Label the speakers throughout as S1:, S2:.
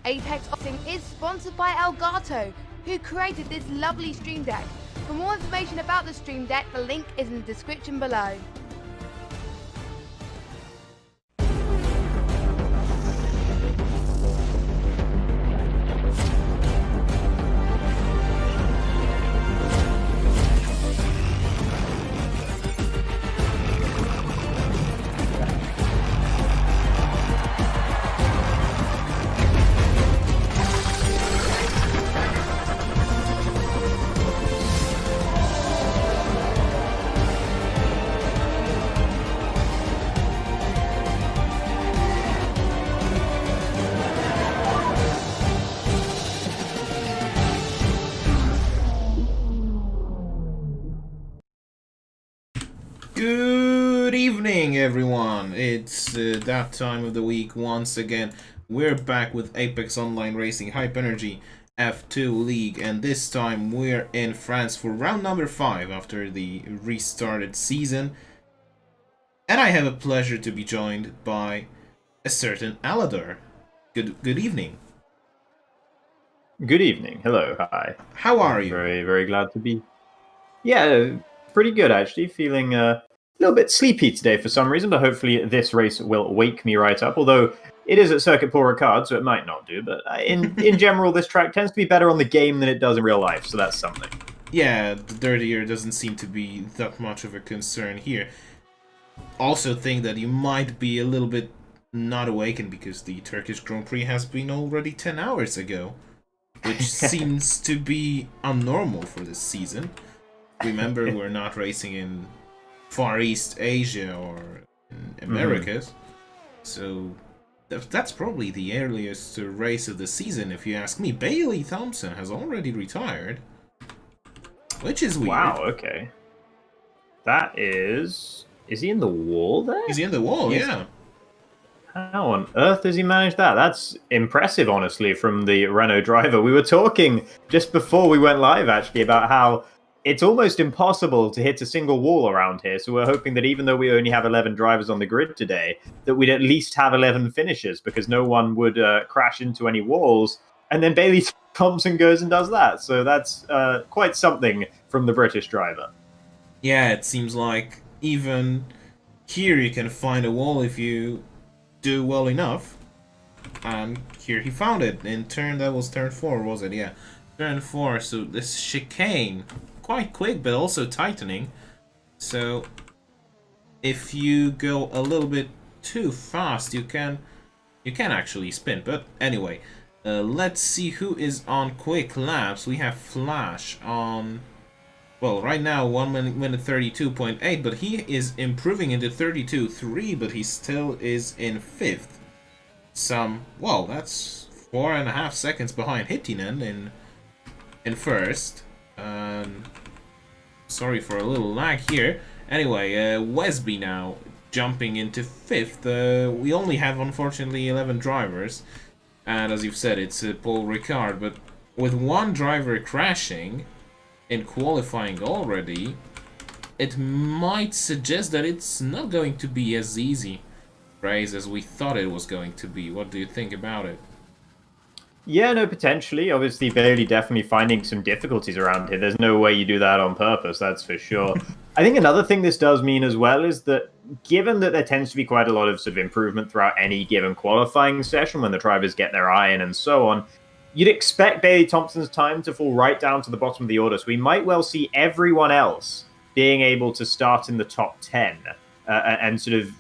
S1: Apex Racing is sponsored by Elgato, who created this lovely Stream Deck. For more information about the Stream Deck, the link is in the description below.
S2: Good evening, everyone. It's that time of the week once again. We're back with Apex Online Racing Hype Energy F2 League, and this time we're in France for round number 5 after the restarted season. And I have a pleasure to be joined by a certain Aladar. Good evening.
S3: Good evening. Hello. Hi.
S2: How are you?
S3: Very glad to be. Yeah, pretty good actually. Feeling a little bit sleepy today for some reason, but hopefully this race will wake me right up. Although it is at Circuit Paul Ricard, so it might not do. But in general, this track tends to be better on the game than it does in real life, so that's something.
S2: Yeah, the dirtier doesn't seem to be that much of a concern here. Also think that you might be a little bit not awakened because the Turkish Grand Prix has been already 10 hours ago, which seems to be abnormal for this season. Remember, we're not racing in Far East Asia or in Americas, so that's probably the earliest race of the season, if you ask me. Bailey Thompson has already retired, which is weird.
S3: Wow, okay. That is... Is he in the wall there?
S2: Is he in the wall? Yeah.
S3: How on earth does he manage that? That's impressive, honestly, from the Renault driver. We were talking just before we went live, actually, about how it's almost impossible to hit a single wall around here, so we're hoping that even though we only have 11 drivers on the grid today, that we'd at least have 11 finishers, because no one would crash into any walls, and then Bailey Thompson goes and does that, so that's quite something from the British driver.
S2: Yeah, it seems like even here you can find a wall if you do well enough, and here he found it in that was turn 4, was it? Yeah, turn 4, so this chicane, quite quick, but also tightening. So if you go a little bit too fast, you can actually spin. But anyway, let's see who is on quick laps. We have Flash on, well, right now 1 minute 32.8, but he is improving into 32.3, but he still is in 5th. Well, that's 4.5 seconds behind Hittinen in 1st. Sorry for a little lag here. Anyway, Wesby now jumping into 5th. We only have, unfortunately, 11 drivers. And as you've said, it's Paul Ricard. But with one driver crashing in qualifying already, it might suggest that it's not going to be as easy race as we thought it was going to be. What do you think about it?
S3: Yeah, no, potentially. Obviously, Bailey definitely finding some difficulties around here. There's no way you do that on purpose, that's for sure. I think another thing this does mean as well is that given that there tends to be quite a lot of sort of improvement throughout any given qualifying session when the drivers get their eye in and so on, you'd expect Bailey Thompson's time to fall right down to the bottom of the order. So we might well see everyone else being able to start in the top 10 and sort of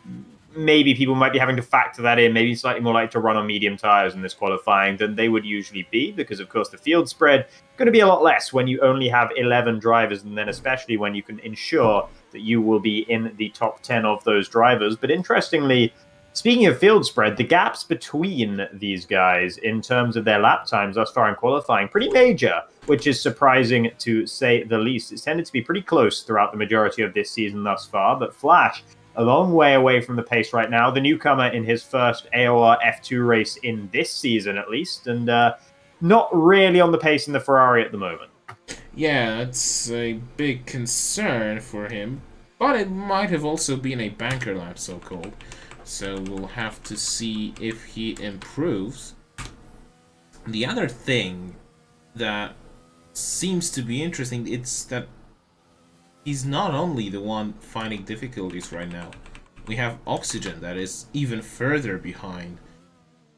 S3: maybe people might be having to factor that in, maybe slightly more likely to run on medium tires in this qualifying than they would usually be, because of course the field spread going to be a lot less when you only have 11 drivers, and then especially when you can ensure that you will be in the top 10 of those drivers. But interestingly, speaking of field spread, the gaps between these guys in terms of their lap times thus far in qualifying, pretty major, which is surprising to say the least. It's tended to be pretty close throughout the majority of this season thus far, but Flash a long way away from the pace right now. The newcomer in his first AOR F2 race in this season, at least, and not really on the pace in the Ferrari at the moment.
S2: Yeah, that's a big concern for him, but it might have also been a banker lap, so-called. So we'll have to see if he improves. The other thing that seems to be interesting, it's that he's not only the one finding difficulties right now. We have Oxygen that is even further behind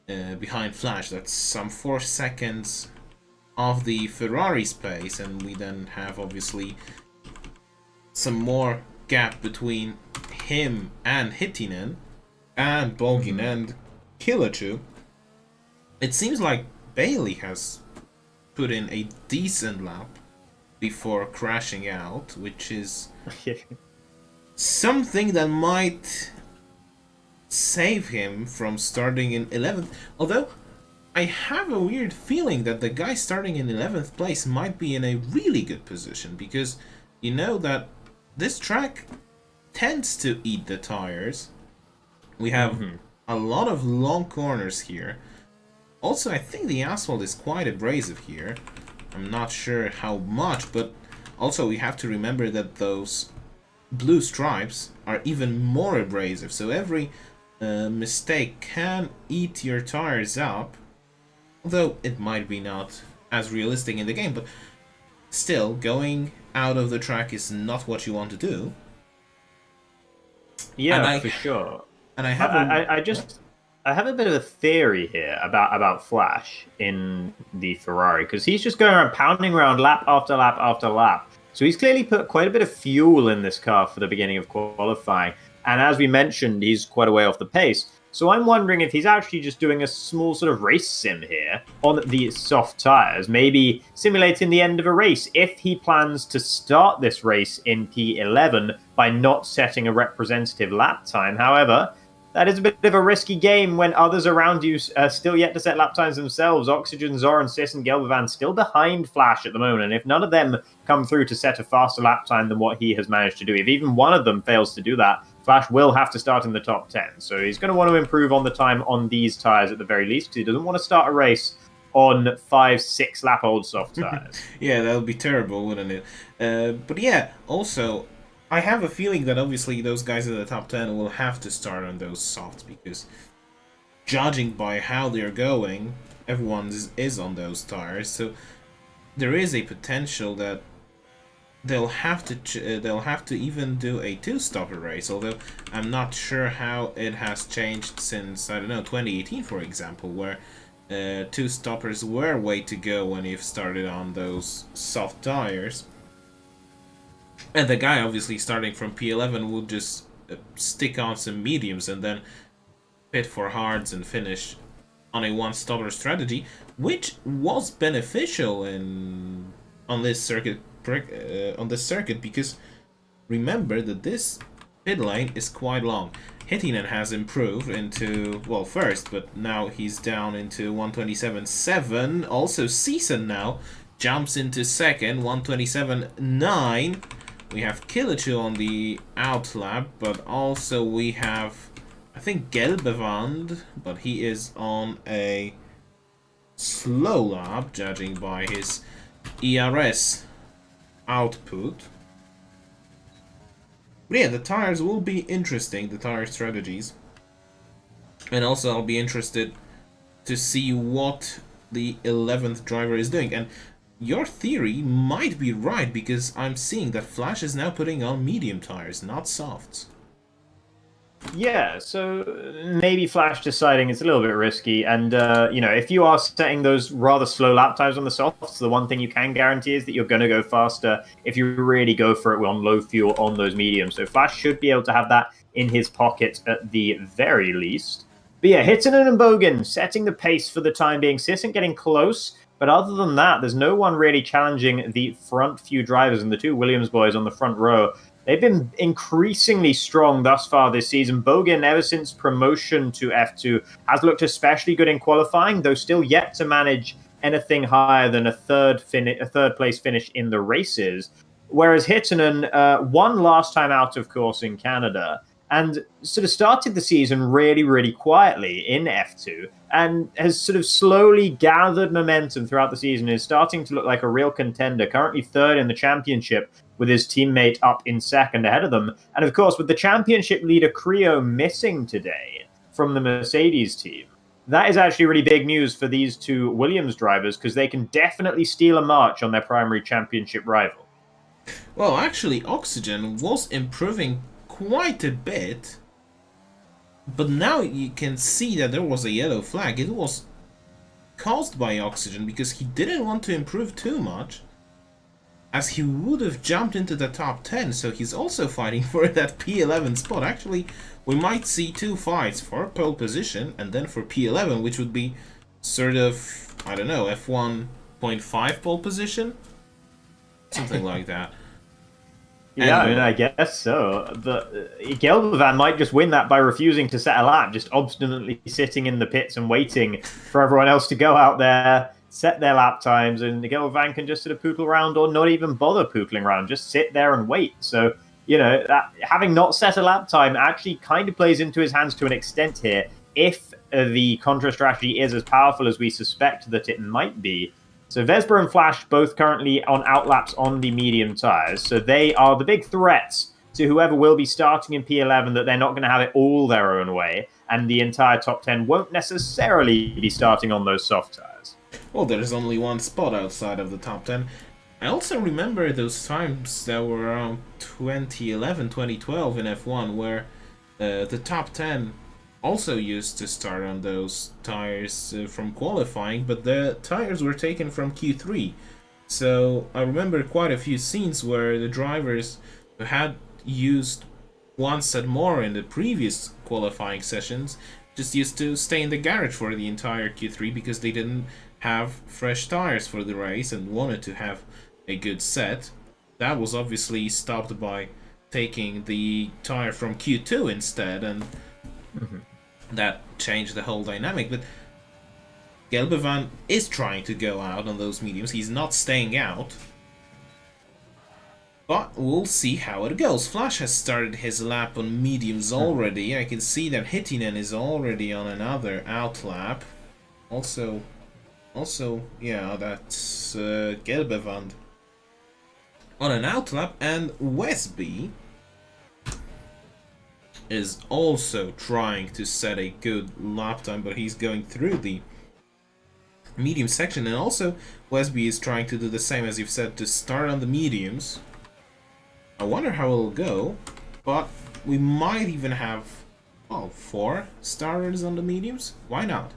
S2: Flash. That's some 4 seconds of the Ferrari's pace, and we then have obviously some more gap between him and Hittinen and Bolgin and Killachu. It seems like Bailey has put in a decent lap before crashing out, which is something that might save him from starting in 11th. Although, I have a weird feeling that the guy starting in 11th place might be in a really good position, because you know that this track tends to eat the tires. We have a lot of long corners here. Also, I think the asphalt is quite abrasive here. I'm not sure how much, but also we have to remember that those blue stripes are even more abrasive, so every mistake can eat your tires up, although it might be not as realistic in the game, but still, going out of the track is not what you want to do.
S3: Yeah, for sure.
S2: And I have
S3: I have a bit of a theory here about Flash in the Ferrari, because he's just going around pounding around lap after lap after lap. So he's clearly put quite a bit of fuel in this car for the beginning of qualifying. And as we mentioned, he's quite a way off the pace. So I'm wondering if he's actually just doing a small sort of race sim here on the soft tires, maybe simulating the end of a race if he plans to start this race in P11 by not setting a representative lap time. However, that is a bit of a risky game when others around you are still yet to set lap times themselves. Oxygen, Zoran, Sis, and Gelbavan still behind Flash at the moment. And if none of them come through to set a faster lap time than what he has managed to do, if even one of them fails to do that, Flash will have to start in the top 10. So he's going to want to improve on the time on these tires at the very least, because he doesn't want to start a race on 5-6 lap old soft tires.
S2: Yeah, that would be terrible, wouldn't it? But yeah, also, I have a feeling that obviously those guys in the top 10 will have to start on those softs, because judging by how they're going, everyone is on those tires. So there is a potential that they'll have to even do a two-stopper race, although I'm not sure how it has changed since, I don't know, 2018, for example, where two-stoppers were way to go when you've started on those soft tires. And the guy, obviously, starting from P11 will just stick on some mediums and then pit for hards and finish on a one-stopper strategy, which was beneficial on this circuit, because remember that this pit lane is quite long. Hittinen has improved into, well, first, but now he's down into 127.7. Also, Season now jumps into second, 127.9. We have Killachu on the out lap, but also we have, I think, Gelbevand, but he is on a slow lap, judging by his ERS output. But yeah, the tires will be interesting, the tire strategies. And also I'll be interested to see what the 11th driver is doing. And your theory might be right, because I'm seeing that Flash is now putting on medium tires, not softs.
S3: Yeah, so maybe Flash deciding it's a little bit risky, and if you are setting those rather slow lap times on the softs, the one thing you can guarantee is that you're going to go faster if you really go for it on low fuel on those mediums. So Flash should be able to have that in his pocket at the very least. But yeah, Hittinen and Bogan setting the pace for the time being. Sisson getting close, but other than that, there's no one really challenging the front few drivers, and the two Williams boys on the front row. They've been increasingly strong thus far this season. Bogan, ever since promotion to F2, has looked especially good in qualifying, though still yet to manage anything higher than a third place finish in the races. Whereas Hittinen won last time out, of course, in Canada, and sort of started the season really, really quietly in F2, and has sort of slowly gathered momentum throughout the season, is starting to look like a real contender, currently third in the championship, with his teammate up in second ahead of them. And of course, with the championship leader Creo missing today from the Mercedes team, that is actually really big news for these two Williams drivers, because they can definitely steal a march on their primary championship rival.
S2: Well, actually, Oxygen was improving quite a bit, but now you can see that there was a yellow flag. It was caused by Oxygen because he didn't want to improve too much, as he would have jumped into the top 10, so he's also fighting for that P11 spot. Actually, we might see two fights for pole position and then for P11, which would be sort of, I don't know, F1.5 pole position? Something like that.
S3: Yeah,
S2: Anyway.
S3: I guess so. Geldervan might just win that by refusing to set a lap, just obstinately sitting in the pits and waiting for everyone else to go out there, set their lap times, and Geldervan can just sort of pootle around or not even bother pootling around, just sit there and wait. So, that having not set a lap time actually kind of plays into his hands to an extent here, if the contra strategy is as powerful as we suspect that it might be. So Vesper and Flash both currently on outlaps on the medium tyres. So they are the big threats to whoever will be starting in P11, that they're not going to have it all their own way. And the entire top 10 won't necessarily be starting on those soft tyres.
S2: Well, there's only one spot outside of the top 10. I also remember those times that were around 2011, 2012 in F1, where the top 10 also used to start on those tires from qualifying, but the tires were taken from Q3. So I remember quite a few scenes where the drivers who had used one set more in the previous qualifying sessions just used to stay in the garage for the entire Q3 because they didn't have fresh tires for the race and wanted to have a good set. That was obviously stopped by taking the tire from Q2 instead, and that changed the whole dynamic. But Geldervan is trying to go out on those mediums. He's not staying out. But we'll see how it goes. Flash has started his lap on mediums already. I can see that Hittinen is already on another outlap. Also, yeah, that's Geldervan on an outlap, and Westby is also trying to set a good lap time, but he's going through the medium section, and also Westby is trying to do the same as you've said, to start on the mediums. I wonder how it'll go, but we might even have 4 starters on the mediums. Why not?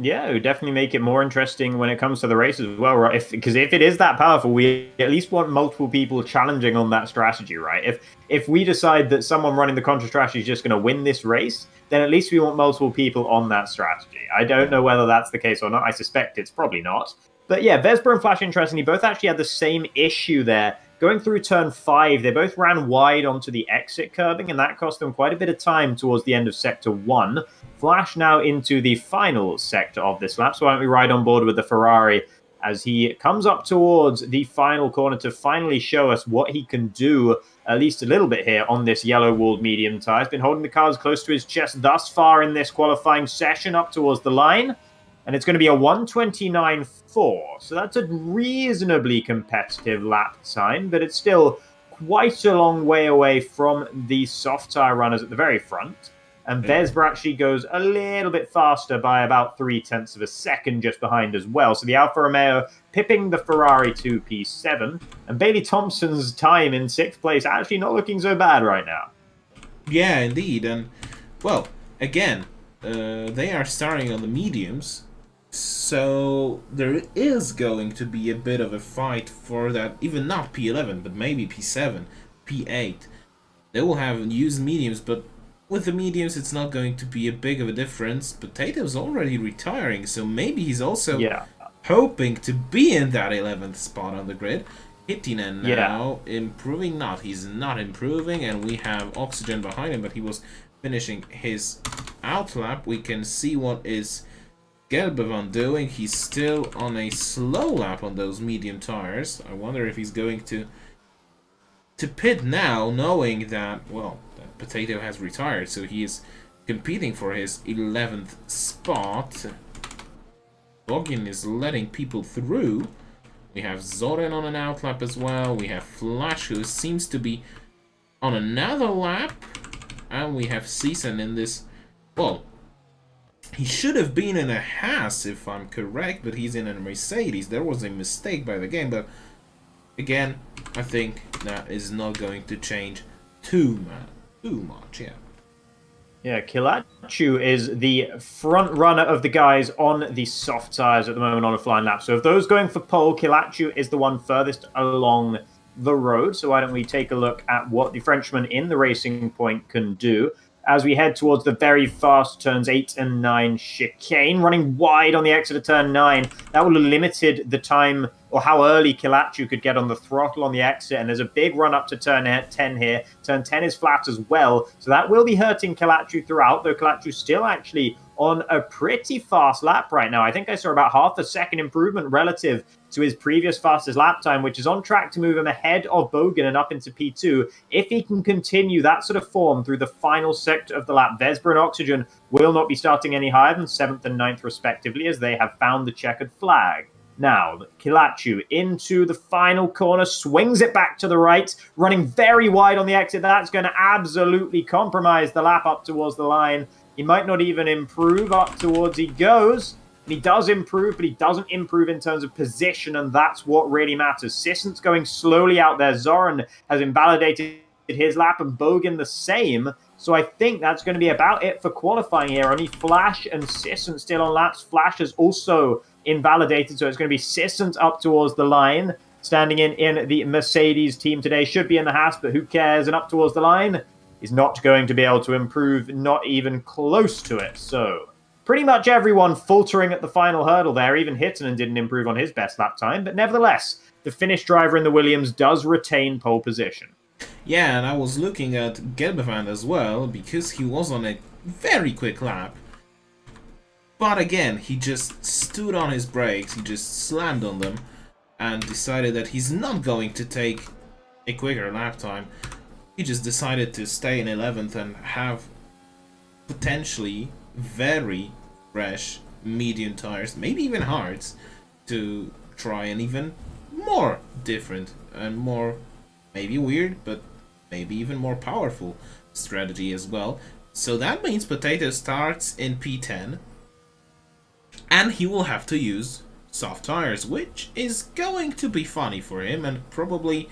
S3: Yeah, it would definitely make it more interesting when it comes to the race as well, right? Because if it is that powerful, we at least want multiple people challenging on that strategy, right? If we decide that someone running the contra strategy is just going to win this race, then at least we want multiple people on that strategy. I don't know whether that's the case or not. I suspect it's probably not. But yeah, Vesper and Flash, interestingly, both actually had the same issue there. Going through turn 5, they both ran wide onto the exit curbing, and that cost them quite a bit of time towards the end of Sector 1. Flash now into the final sector of this lap, so why don't we ride on board with the Ferrari as he comes up towards the final corner to finally show us what he can do, at least a little bit here on this yellow-walled medium tyre. He's been holding the cars close to his chest thus far in this qualifying session up towards the line. And it's going to be a 1:29.4, so that's a reasonably competitive lap time, but it's still quite a long way away from the soft tyre runners at the very front. And Vesper actually goes a little bit faster by about 0.3 of a second just behind as well. So the Alfa Romeo pipping the Ferrari to P7, and Bailey Thompson's time in 6th place actually not looking so bad right now.
S2: Yeah, indeed, and well, again, they are starting on the mediums. So there is going to be a bit of a fight for that, even not P11, but maybe P7, P8. They will have used mediums, but with the mediums it's not going to be a big of a difference. Potato's already retiring, so maybe he's also hoping to be in that 11th spot on the grid. Hittinen now improving, he's not improving, and we have Oxygen behind him, but he was finishing his outlap. We can see what is Geldervan doing. He's still on a slow lap on those medium tires. I wonder if he's going to pit now, knowing that, well, that Potato has retired, so he is competing for his 11th spot. Bogin is letting people through. We have Zoran on an outlap as well. We have Flash, who seems to be on another lap. And we have Season in this, well, He should have been in a Haas, if I'm correct, but he's in a Mercedes. There was a mistake by the game, but again, I think that is not going to change too much, yeah.
S3: Yeah, Kilachu is the front runner of the guys on the soft tires at the moment on a flying lap. So if those going for pole, Kilachu is the one furthest along the road. So why don't we take a look at what the Frenchman in the Racing Point can do as we head towards the very fast turns 8 and 9 chicane, running wide on the exit of turn 9. That would have limited the time or how early Kilachu could get on the throttle on the exit. And there's a big run up to turn 10 here. Turn 10 is flat as well. So that will be hurting Kilachu throughout, though Kilachu's still actually on a pretty fast lap right now. I think I saw about half a second improvement relative to his previous fastest lap time, which is on track to move him ahead of Bogan and up into P2. If he can continue that sort of form through the final sector of the lap, Vesper and Oxygen will not be starting any higher than 7th and 9th respectively, as they have found the checkered flag. Now, Kilachu into the final corner, swings it back to the right, running very wide on the exit. That's going to absolutely compromise the lap up towards the line. He might not even improve up towards he goes. And he does improve, but he doesn't improve in terms of position, and that's what really matters. Sissant's going slowly out there. Zoran has invalidated his lap, and Bogan the same. So I think that's going to be about it for qualifying here. Only Flash and Sissant still on laps. Flash has also invalidated, so it's going to be Sissant up towards the line. Standing in the Mercedes team today. Should be in the Haas, but who cares? And up towards the line is not going to be able to improve, not even close to it. So pretty much everyone faltering at the final hurdle there. Even Hittinen didn't improve on his best lap time, but nevertheless, the Finnish driver in the Williams does retain pole position.
S2: Yeah, and I was looking at Gelbevand as well, because he was on a very quick lap. But again, he just stood on his brakes, he just slammed on them, and decided that he's not going to take a quicker lap time. He just decided to stay in 11th and have potentially very fresh medium tires, maybe even hards, to try an even more different and more, maybe weird, but maybe even more powerful strategy as well. So that means Potato starts in P10, and he will have to use soft tires, which is going to be funny for him and probably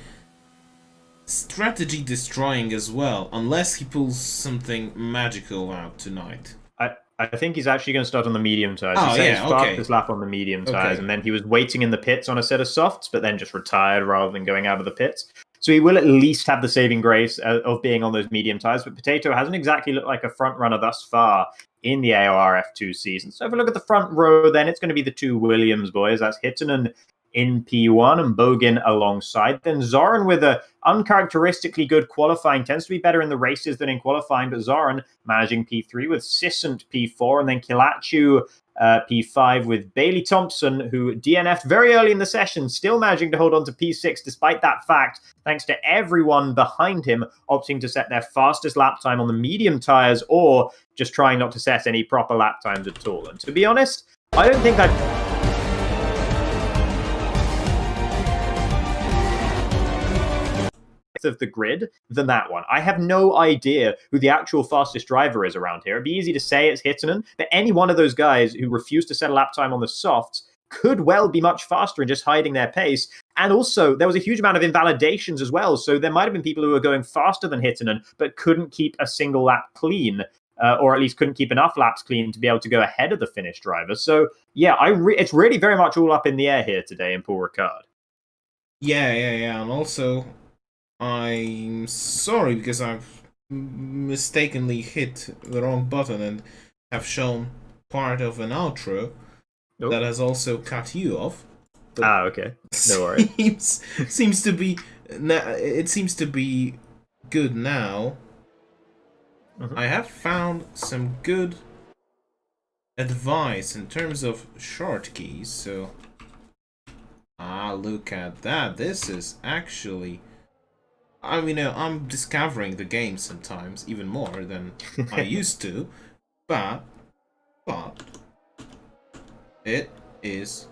S2: strategy destroying as well, unless he pulls something magical out tonight.
S3: I think he's actually going to start on the medium tires.
S2: Oh,
S3: he set
S2: yeah,
S3: his fastest lap on the medium tires, and then he was waiting in the pits on a set of softs, but then just retired rather than going out of the pits. So he will at least have the saving grace of being on those medium tires, but Potato hasn't exactly looked like a front runner thus far in the AOR F2 season. So if we look at the front row, then it's going to be the two Williams boys. That's Hittinen in P1 and Bogan alongside. Then Zoran with a uncharacteristically good qualifying, tends to be better in the races than in qualifying, but Zoran managing P3 with Sissant P4, and then Kilachu P5 with Bailey Thompson, who DNF'd very early in the session, still managing to hold on to P6 despite that fact, thanks to everyone behind him opting to set their fastest lap time on the medium tires or just trying not to set any proper lap times at all. And to be honest, I don't think I've of the grid than that one. I have no idea who the actual fastest driver is around here. It'd be easy to say it's Hittinen, but any one of those guys who refuse to set a lap time on the softs could well be much faster and just hiding their pace. And also, there was a huge amount of invalidations as well, so there might have been people who were going faster than Hittinen, but couldn't keep a single lap clean, or at least couldn't keep enough laps clean to be able to go ahead of the Finnish driver. So, yeah, it's really very much all up in the air here today in Paul Ricard.
S2: Yeah, and also I'm sorry because I've mistakenly hit the wrong button and have shown part of an outro that has also cut you off.
S3: Okay. No worries.
S2: Seems to be good now. I have found some good advice in terms of short keys. So, look at that. This is actually, I mean, I'm discovering the game sometimes even more than I used to, but it is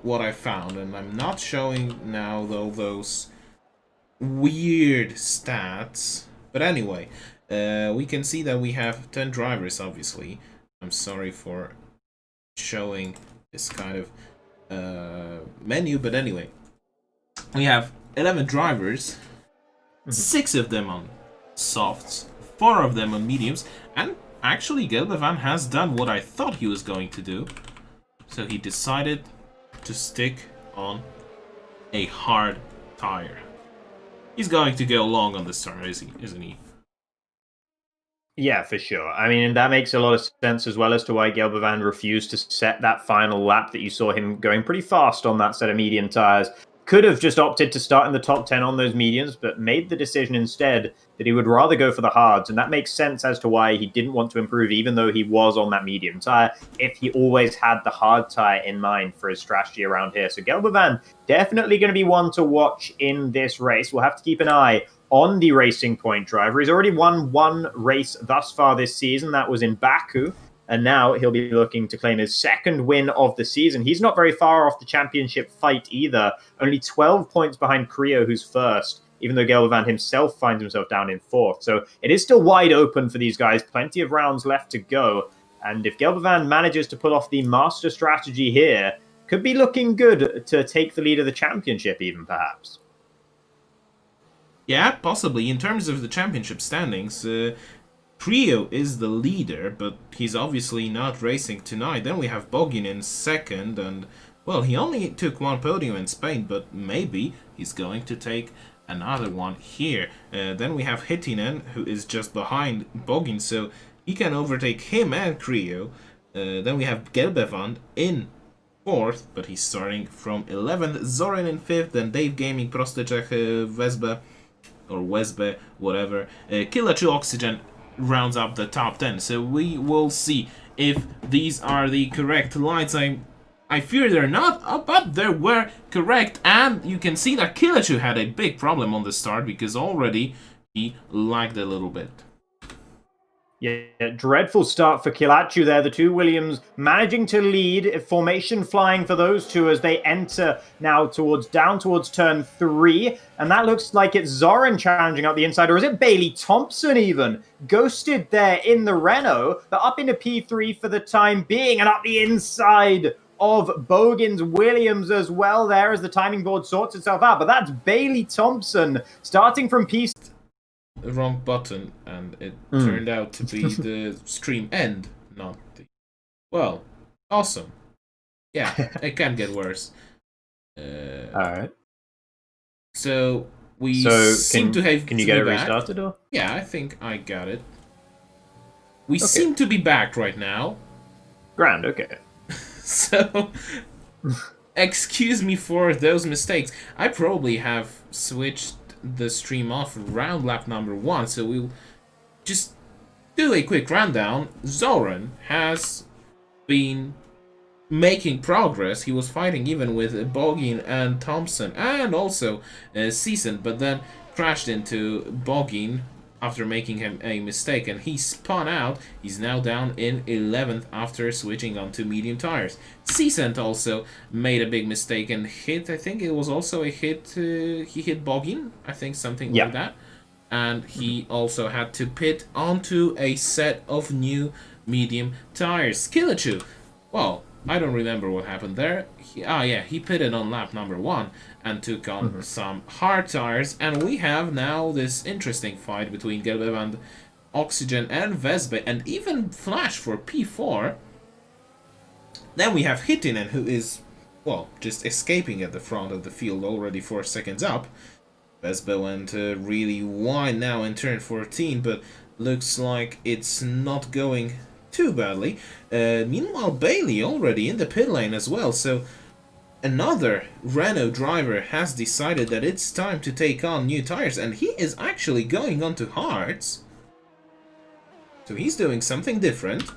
S2: what I found, and I'm not showing now though those weird stats. But anyway, we can see that we have 10 drivers, obviously. I'm sorry for showing this kind of menu, but anyway, we have 11 drivers, 6 of them on softs, 4 of them on mediums, and actually Gelbevan has done what I thought he was going to do. So he decided to stick on a hard tire. He's going to go long on this turn, isn't he?
S3: Yeah, for sure. I mean, that makes a lot of sense as well as to why Gelbevan refused to set that final lap that you saw him going pretty fast on that set of medium tires. Could have just opted to start in the top 10 on those mediums, but made the decision instead that he would rather go for the hards. And that makes sense as to why he didn't want to improve, even though he was on that medium tire, if he always had the hard tire in mind for his strategy around here. So Gelbevan definitely going to be one to watch in this race. We'll have to keep an eye on the Racing Point driver. He's already won 1 race thus far this season. That was in Baku. And now he'll be looking to claim his 2nd win of the season. He's not very far off the championship fight either. Only 12 points behind Creo, who's 1st, even though Gelbevan himself finds himself down in 4th. So it is still wide open for these guys. Plenty of rounds left to go. And if Gelbevan manages to pull off the master strategy here, could be looking good to take the lead of the championship even, perhaps.
S2: Yeah, possibly. In terms of the championship standings, Creo is the leader, but he's obviously not racing tonight. Then we have Bogin in 2nd, and, well, he only took 1 podium in Spain, but maybe he's going to take another one here. Then we have Hittinen, who is just behind Bogin, so he can overtake him and Creo. Then we have Gelbevan in 4th, but he's starting from 11th. Zoran in 5th, then Dave Gaming, Prosteczek, Wesbe, or Wesbe, whatever. Killer 2 Oxygen rounds up the top 10. So we will see if these are the correct lights. I fear they're not, but they were correct. And you can see that Killachu had a big problem on the start because already he lagged a little bit.
S3: Yeah, dreadful start for Killachu there. The 2 Williams managing to lead. Formation flying for those 2 as they enter now down towards turn 3. And that looks like it's Zoran challenging up the inside. Or is it Bailey Thompson even? Ghosted there in the Renault. But up into P3 for the time being. And up the inside of Bogin's Williams as well there as the timing board sorts itself out. But that's Bailey Thompson starting from P6.
S2: The wrong button, and it turned out to be the stream end, not the... Well, awesome. Yeah, it can get worse.
S3: Alright.
S2: So, we
S3: seem
S2: to have...
S3: Can you get it restarted, or?
S2: Yeah, I think I got it. We seem to be back right now.
S3: Grand, okay.
S2: So, excuse me for those mistakes. I probably have switched the stream off around lap number 1, so we'll just do a quick rundown. Zoran has been making progress. He was fighting even with Bogin and Thompson and also Season, but then crashed into Bogin after making him a mistake, and he spun out. He's now down in 11th after switching onto medium tires. Seasent also made a big mistake and hit, I think it was also a hit, he hit Bogin, I think something like that. And he also had to pit onto a set of new medium tires. Killachu, well, I don't remember what happened there. He pitted on lap number 1 and took on some hard tires. And we have now this interesting fight between Gelbevan, Oxygen, and Vesbe, and even Flash for P4. Then we have Hittinen, who is, well, just escaping at the front of the field, already 4 seconds up. Vesbe went really wide now in turn 14, but looks like it's not going too badly. Meanwhile, Bailey already in the pit lane as well, so another Renault driver has decided that it's time to take on new tires, and he is actually going on to hards. So he's doing something different.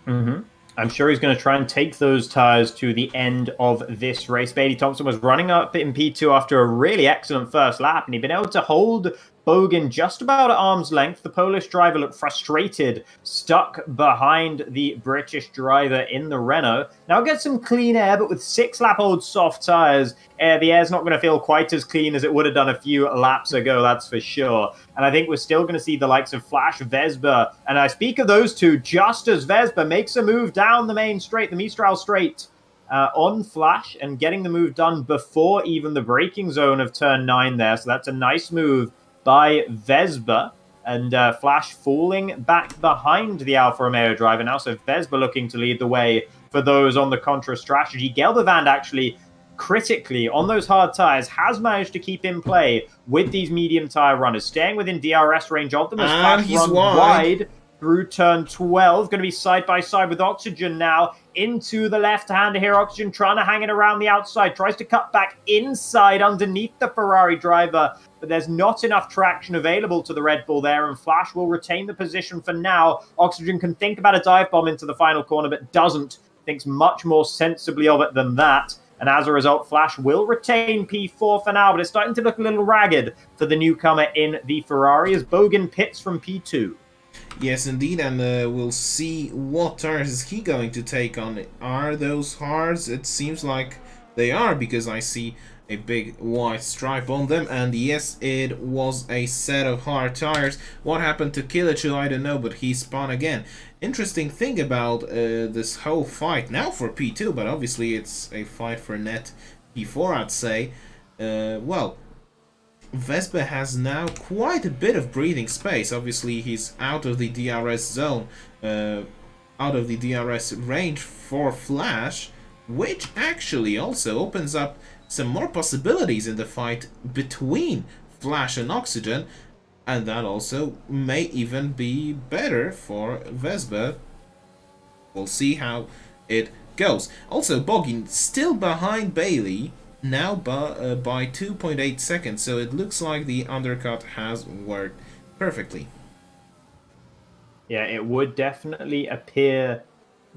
S3: I'm sure he's going to try and take those tires to the end of this race. Bailey Thompson was running up in P2 after a really excellent first lap, and he'd been able to hold Bogan just about at arm's length. The Polish driver looked frustrated, stuck behind the British driver in the Renault. Now gets some clean air, but with 6-lap-old soft tyres, the air's not going to feel quite as clean as it would have done a few laps ago, that's for sure. And I think we're still going to see the likes of Flash, Vespa, and I speak of those two just as Vespa makes a move down the main straight, the Mistral straight, on Flash, and getting the move done before even the braking zone of turn 9 there. So that's a nice move by Vespa, and Flash falling back behind the Alfa Romeo driver now. So Vespa looking to lead the way for those on the Contra strategy. Geldervand actually critically on those hard tires has managed to keep in play with these medium tire runners, staying within DRS range of them as Flash runs wide through turn 12. Going to be side by side with Oxygen now into the left hand here. Oxygen trying to hang it around the outside, tries to cut back inside underneath the Ferrari driver, but there's not enough traction available to the Red Bull there, and Flash will retain the position for now. Oxygen can think about a dive bomb into the final corner, but doesn't. Thinks much more sensibly of it than that. And as a result, Flash will retain P4 for now, but it's starting to look a little ragged for the newcomer in the Ferrari as Bogan pits from P2.
S2: Yes, indeed, and we'll see what tires is he going to take on. Are those hards? It seems like they are, because I see a big white stripe on them, and yes, it was a set of hard tires. What happened to Kilichu, I don't know, but he spun again. Interesting thing about this whole fight, now for P2, but obviously it's a fight for net P4, I'd say. Well, Vespa has now quite a bit of breathing space. Obviously, he's out of the DRS zone, out of the DRS range for Flash, which actually also opens up some more possibilities in the fight between Flash and Oxygen, and that also may even be better for Vespa. We'll see how it goes. Also, Boggin still behind Bailey, now by 2.8 seconds, so it looks like the undercut has worked perfectly.
S3: Yeah, it would definitely appear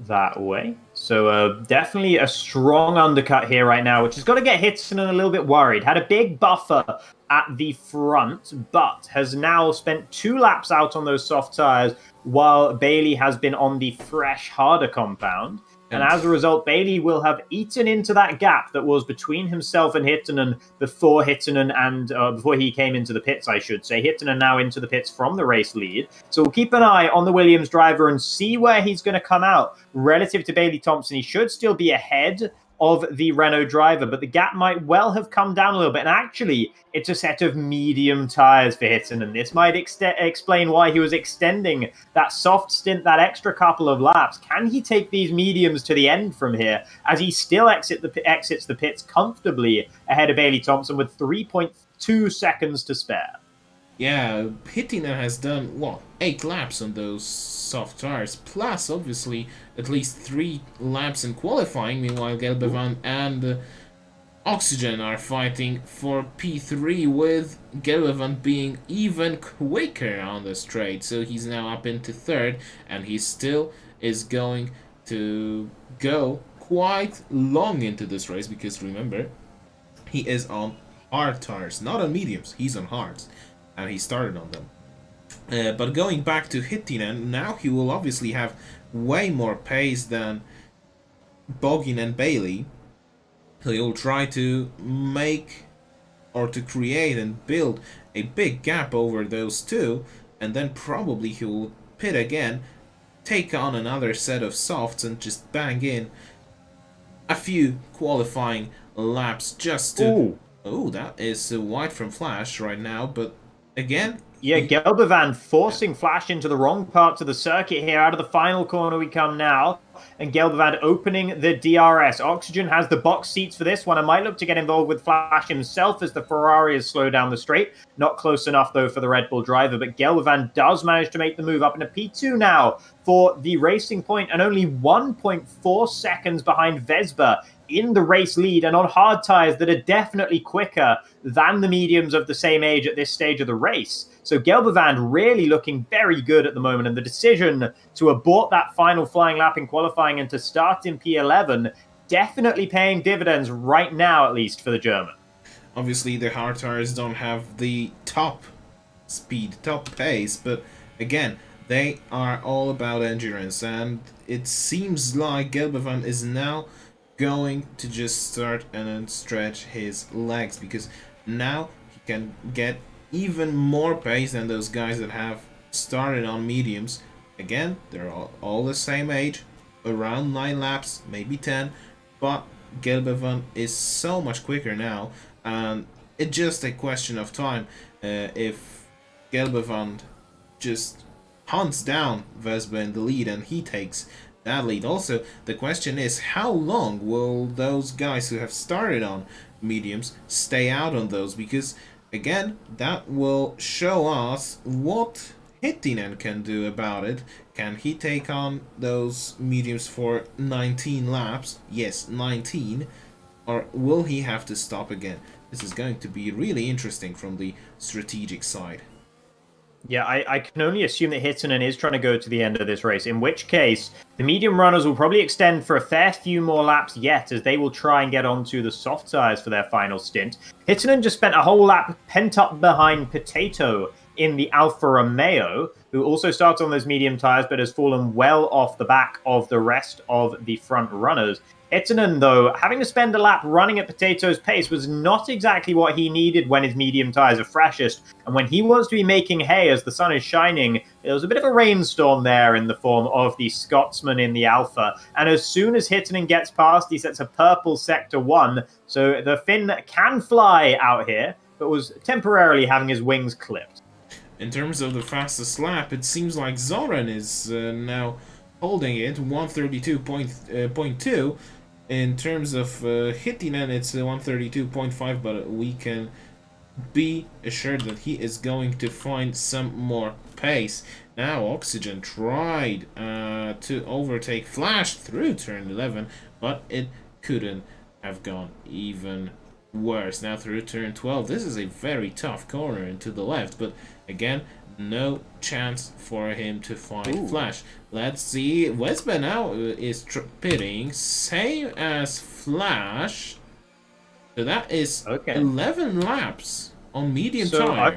S3: that way. So definitely a strong undercut here right now, which has got to get Hitson a little bit worried. Had a big buffer at the front, but has now spent 2 laps out on those soft tires, while Bailey has been on the fresh, harder compound. And as a result, Bailey will have eaten into that gap that was between himself and Hittinen before Hittinen and before he came into the pits, I should say. Hittinen now into the pits from the race lead. So we'll keep an eye on the Williams driver and see where he's going to come out relative to Bailey Thompson. He should still be ahead of the Renault driver, but the gap might well have come down a little bit. And actually, it's a set of medium tires for Hitson, and this might explain why he was extending that soft stint, that extra couple of laps. Can he take these mediums to the end from here, as he still exits the pits comfortably ahead of Bailey Thompson with 3.2 seconds to spare?
S2: Yeah, Hittinen has done, what, 8 laps on those soft tires, plus obviously at least 3 laps in qualifying. Meanwhile, Geldervan and Oxygen are fighting for P3, with Geldervan being even quicker on the straight. So he's now up into 3rd, and he still is going to go quite long into this race, because remember, he is on hard tires, not on mediums, he's on hards. And he started on them. But going back to Hittinen, now he will obviously have way more pace than Boggin and Bailey. He'll try to make, or to create and build a big gap over those two, and then probably he will pit again, take on another set of softs, and just bang in a few qualifying laps just to... Oh, that is wide from Flash right now, but again...
S3: Yeah, Geldervan forcing Flash into the wrong parts of the circuit here. Out of the final corner we come now. And Geldervan opening the DRS. Oxygen has the box seats for this one and might look to get involved with Flash himself as the Ferrari is slow down the straight. Not close enough, though, for the Red Bull driver. But Geldervan does manage to make the move up into P2 now for the Racing Point, and only 1.4 seconds behind Vespa in the race lead, and on hard tires that are definitely quicker than the mediums of the same age at this stage of the race. So Geldervan really looking very good at the moment, and the decision to abort that final flying lap in qualifying and to start in P11 definitely paying dividends right now, at least for the German.
S2: Obviously, the hard tires don't have the top speed, top pace, but again, they are all about endurance, and it seems like Gelbevand is now going to just start and then stretch his legs, because now he can get even more pace than those guys that have started on mediums. Again, they're all the same age, around 9 laps, maybe 10, but Gelbevand is so much quicker now, and it's just a question of time if Gelbevand just hunts down Vespa in the lead and he takes that lead. Also, the question is, how long will those guys who have started on mediums stay out on those? Because again, that will show us what Hittinen can do about it. Can he take on those mediums for 19 laps? Yes, 19. Or will he have to stop again? This is going to be really interesting from the strategic side.
S3: Yeah, I can only assume that Hittinen is trying to go to the end of this race, in which case the medium runners will probably extend for a fair few more laps yet, as they will try and get onto the soft tyres for their final stint. Hittinen just spent a whole lap pent up behind Potato in the Alfa Romeo, who also starts on those medium tyres but has fallen well off the back of the rest of the front runners. Hittinen, though, having to spend a lap running at Potato's pace was not exactly what he needed when his medium tyres are freshest. And when he wants to be making hay as the sun is shining, there was a bit of a rainstorm there in the form of the Scotsman in the Alpha. And as soon as Hittinen gets past, he sets a purple sector 1. So the Finn can fly out here, but was temporarily having his wings clipped.
S2: In terms of the fastest lap, it seems like Zoran is now holding it, 132.2. In terms of Hittinen, it's 132.5, but we can be assured that he is going to find some more pace. Now Oxygen tried to overtake Flash through turn 11, but it couldn't have gone even worse. Now through turn 12, this is a very tough corner into the left, but again, no chance for him to find Flash. Let's see. Vespa now is pitting, same as Flash. So that is 11 laps on medium tires.
S3: I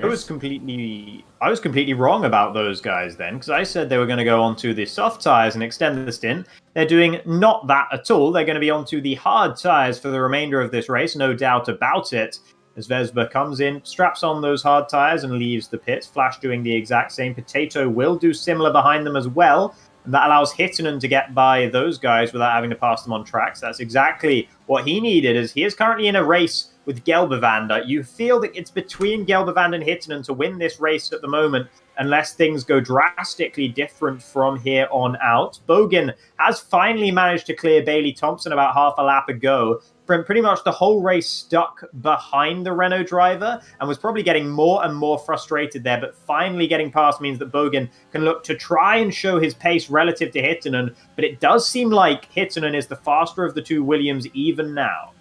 S3: was completely wrong about those guys then, because I said they were going to go onto the soft tires and extend the stint. They're doing not that at all. They're going to be onto the hard tires for the remainder of this race, no doubt about it. As Vespa comes in, straps on those hard tires and leaves the pits. Flash doing the exact same. Potato will do similar behind them as well. And that allows Hittinen to get by those guys without having to pass them on tracks. That's exactly what he needed, as he is currently in a race with Gelbevand. You feel that it's between Gelbevand and Hittinen to win this race at the moment, unless things go drastically different from here on out. Bogan has finally managed to clear Bailey Thompson about half a lap ago, from pretty much the whole race stuck behind the Renault driver, and was probably getting more and more frustrated there, but finally getting past means that Bogan can look to try and show his pace relative to Hittinen, but it does seem like Hittinen is the faster of the two Williams even now.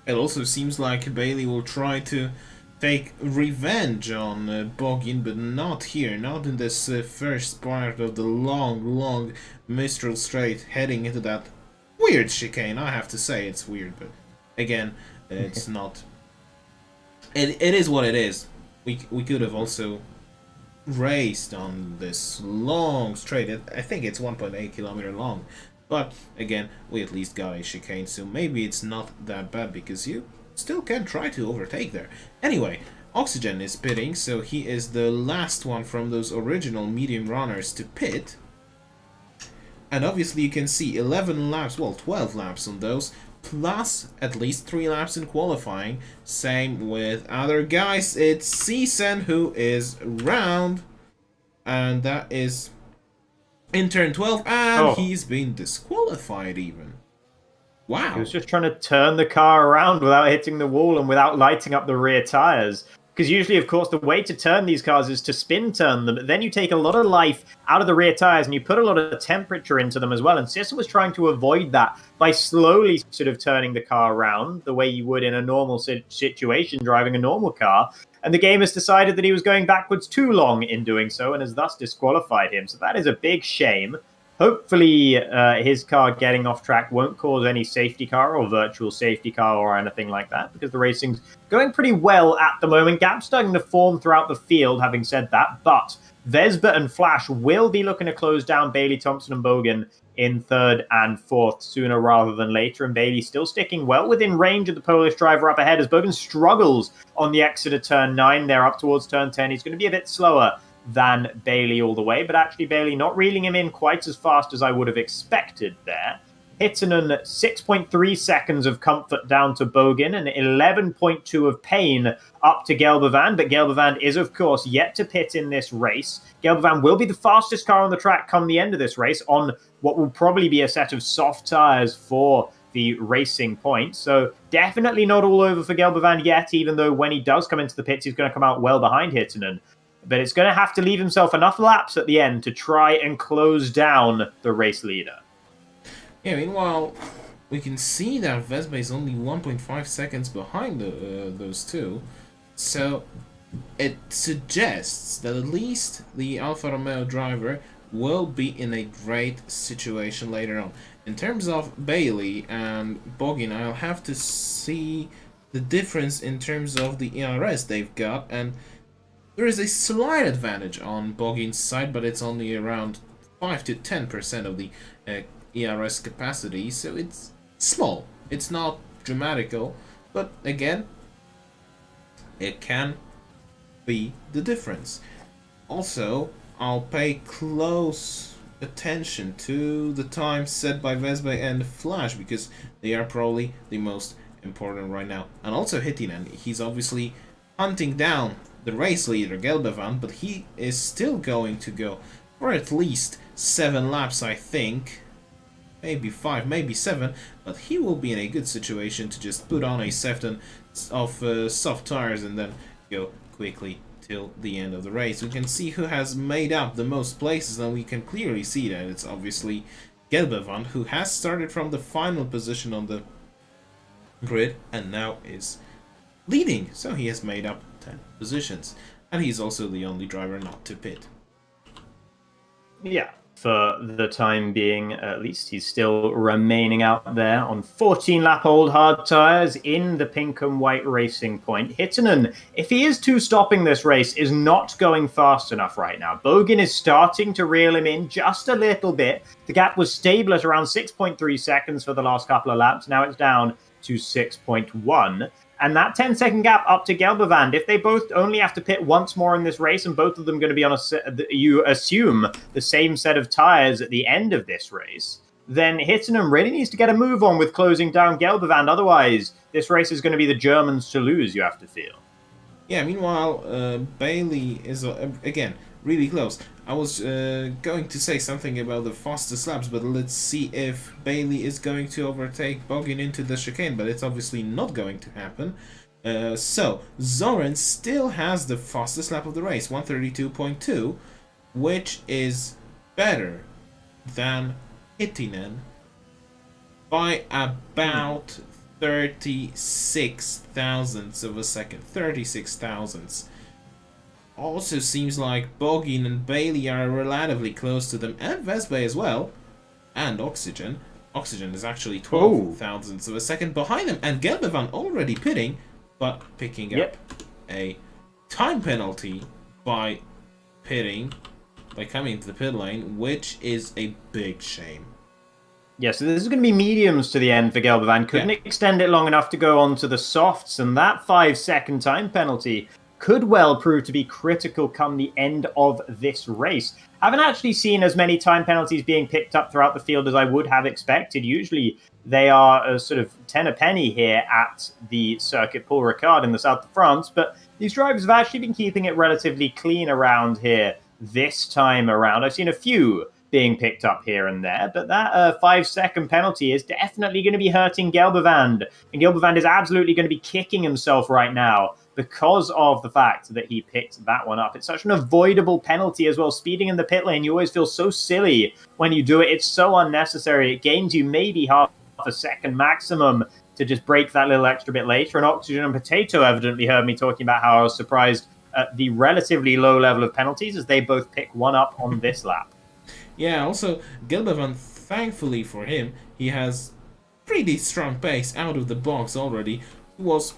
S2: It also seems like Bailey will try to take revenge on Boggin, but not here, not in this first part of the long Mistral Straight, heading into that weird chicane. I have to say it's weird, but again, it's not. It is what it is. We could have also raced on this long straight. I think it's 1.8 kilometer long. But again, we at least got a chicane, so maybe it's not that bad, because you still can try to overtake there. Anyway, Oxygen is pitting, so he is the last one from those original medium runners to pit. And obviously you can see 11 laps, well 12 laps on those, plus at least 3 laps in qualifying. Same with other guys. It's Csen who is round, and that is in turn 12, and he's been disqualified even. Wow.
S3: He was just trying to turn the car around without hitting the wall and without lighting up the rear tires. Because usually, of course, the way to turn these cars is to spin turn them. But then you take a lot of life out of the rear tires and you put a lot of temperature into them as well. And Csen was trying to avoid that by slowly sort of turning the car around the way you would in a normal situation driving a normal car. And the game has decided that he was going backwards too long in doing so and has thus disqualified him. So that is a big shame. Hopefully, his car getting off track won't cause any safety car or virtual safety car or anything like that, because the racing's going pretty well at the moment. Gaps starting to form throughout the field, having said that, but Vespa and Flash will be looking to close down Bailey, Thompson, and Bogan in third and fourth sooner rather than later, and Bailey still sticking well within range of the Polish driver up ahead as Bogan struggles on the exit of turn 9 there up towards turn 10. He's going to be a bit slower than Bailey all the way, but actually Bailey not reeling him in quite as fast as I would have expected there. Hittinen 6.3 seconds of comfort down to Bogan and 11.2 of pain up to Gelbevand, but Gelbevand is of course yet to pit in this race. Gelbevand will be the fastest car on the track come the end of this race on what will probably be a set of soft tyres for the Racing Point. So definitely not all over for Gelbevand yet, even though when he does come into the pits, he's going to come out well behind Hittinen. But it's going to have to leave himself enough laps at the end to try and close down the race leader.
S2: Yeah, meanwhile, we can see that Vespa is only 1.5 seconds behind those two. So it suggests that at least the Alfa Romeo driver will be in a great situation later on. In terms of Bailey and Boggin, I'll have to see the difference in terms of the ERS they've got, and there is a slight advantage on Boggin's side, but it's only around 5 to 10% of the ERS capacity, so it's small. It's not dramatical, but again, it can be the difference. Also, I'll pay close attention to the time set by Vespa and Flash, because they are probably the most important right now. And also Hittinen, he's obviously hunting down the race leader Gelbevand, but he is still going to go for at least 7 laps, I think. Maybe 5, maybe 7, but he will be in a good situation to just put on a set of soft tires and then go quickly till the end of the race. We can see who has made up the most places, and we can clearly see that it's obviously Gelbevand, who has started from the final position on the grid and now is leading. So he has made up 10 positions, and he's also the only driver not to pit.
S3: Yeah, for the time being, at least he's still remaining out there on 14-lap-old hard tyres in the pink and white Racing Point. Hittinen, if he is to stopping this race, is not going fast enough right now. Bogan is starting to reel him in just a little bit. The gap was stable at around 6.3 seconds for the last couple of laps. Now it's down to 6.1. And that 10-second gap up to Gelbevand, if they both only have to pit once more in this race, and both of them going to be on you assume, the same set of tyres at the end of this race, then Hittinen really needs to get a move on with closing down Gelbevand. Otherwise, this race is going to be the Germans to lose, you have to feel.
S2: Yeah, meanwhile, Bailey is, again, really close. I was going to say something about the fastest laps, but let's see if Bailey is going to overtake Boggin into the chicane, but it's obviously not going to happen. So, Zoran still has the fastest lap of the race, 132.2, which is better than Hittinen by about 36 thousandths of a second. 36 thousandths. Also seems like Boggin and Bailey are relatively close to them, and Vespa as well, and Oxygen. Oxygen is actually 12 thousandths of a second behind them, and Gelbevand already pitting, but picking up a time penalty by coming to the pit lane, which is a big shame.
S3: Yeah, so this is going to be mediums to the end for Gelbevand. Couldn't extend it long enough to go on to the softs, and that 5-second time penalty could well prove to be critical come the end of this race. Haven't actually seen as many time penalties being picked up throughout the field as I would have expected. Usually they are sort of 10 a penny here at the circuit Paul Ricard in the south of France, but these drivers have actually been keeping it relatively clean around here this time around. I've seen a few being picked up here and there, but that 5-second penalty is definitely going to be hurting Gelbevand, and Gelbevand is absolutely going to be kicking himself right now because of the fact that he picked that one up. It's such an avoidable penalty as well. Speeding in the pit lane, you always feel so silly when you do it. It's so unnecessary. It gains you maybe half a second maximum to just break that little extra bit later. And Oxygen and Potato evidently heard me talking about how I was surprised at the relatively low level of penalties as they both pick one up on this lap.
S2: Yeah, also, Gilbevan, thankfully for him, he has pretty strong pace out of the box already. He was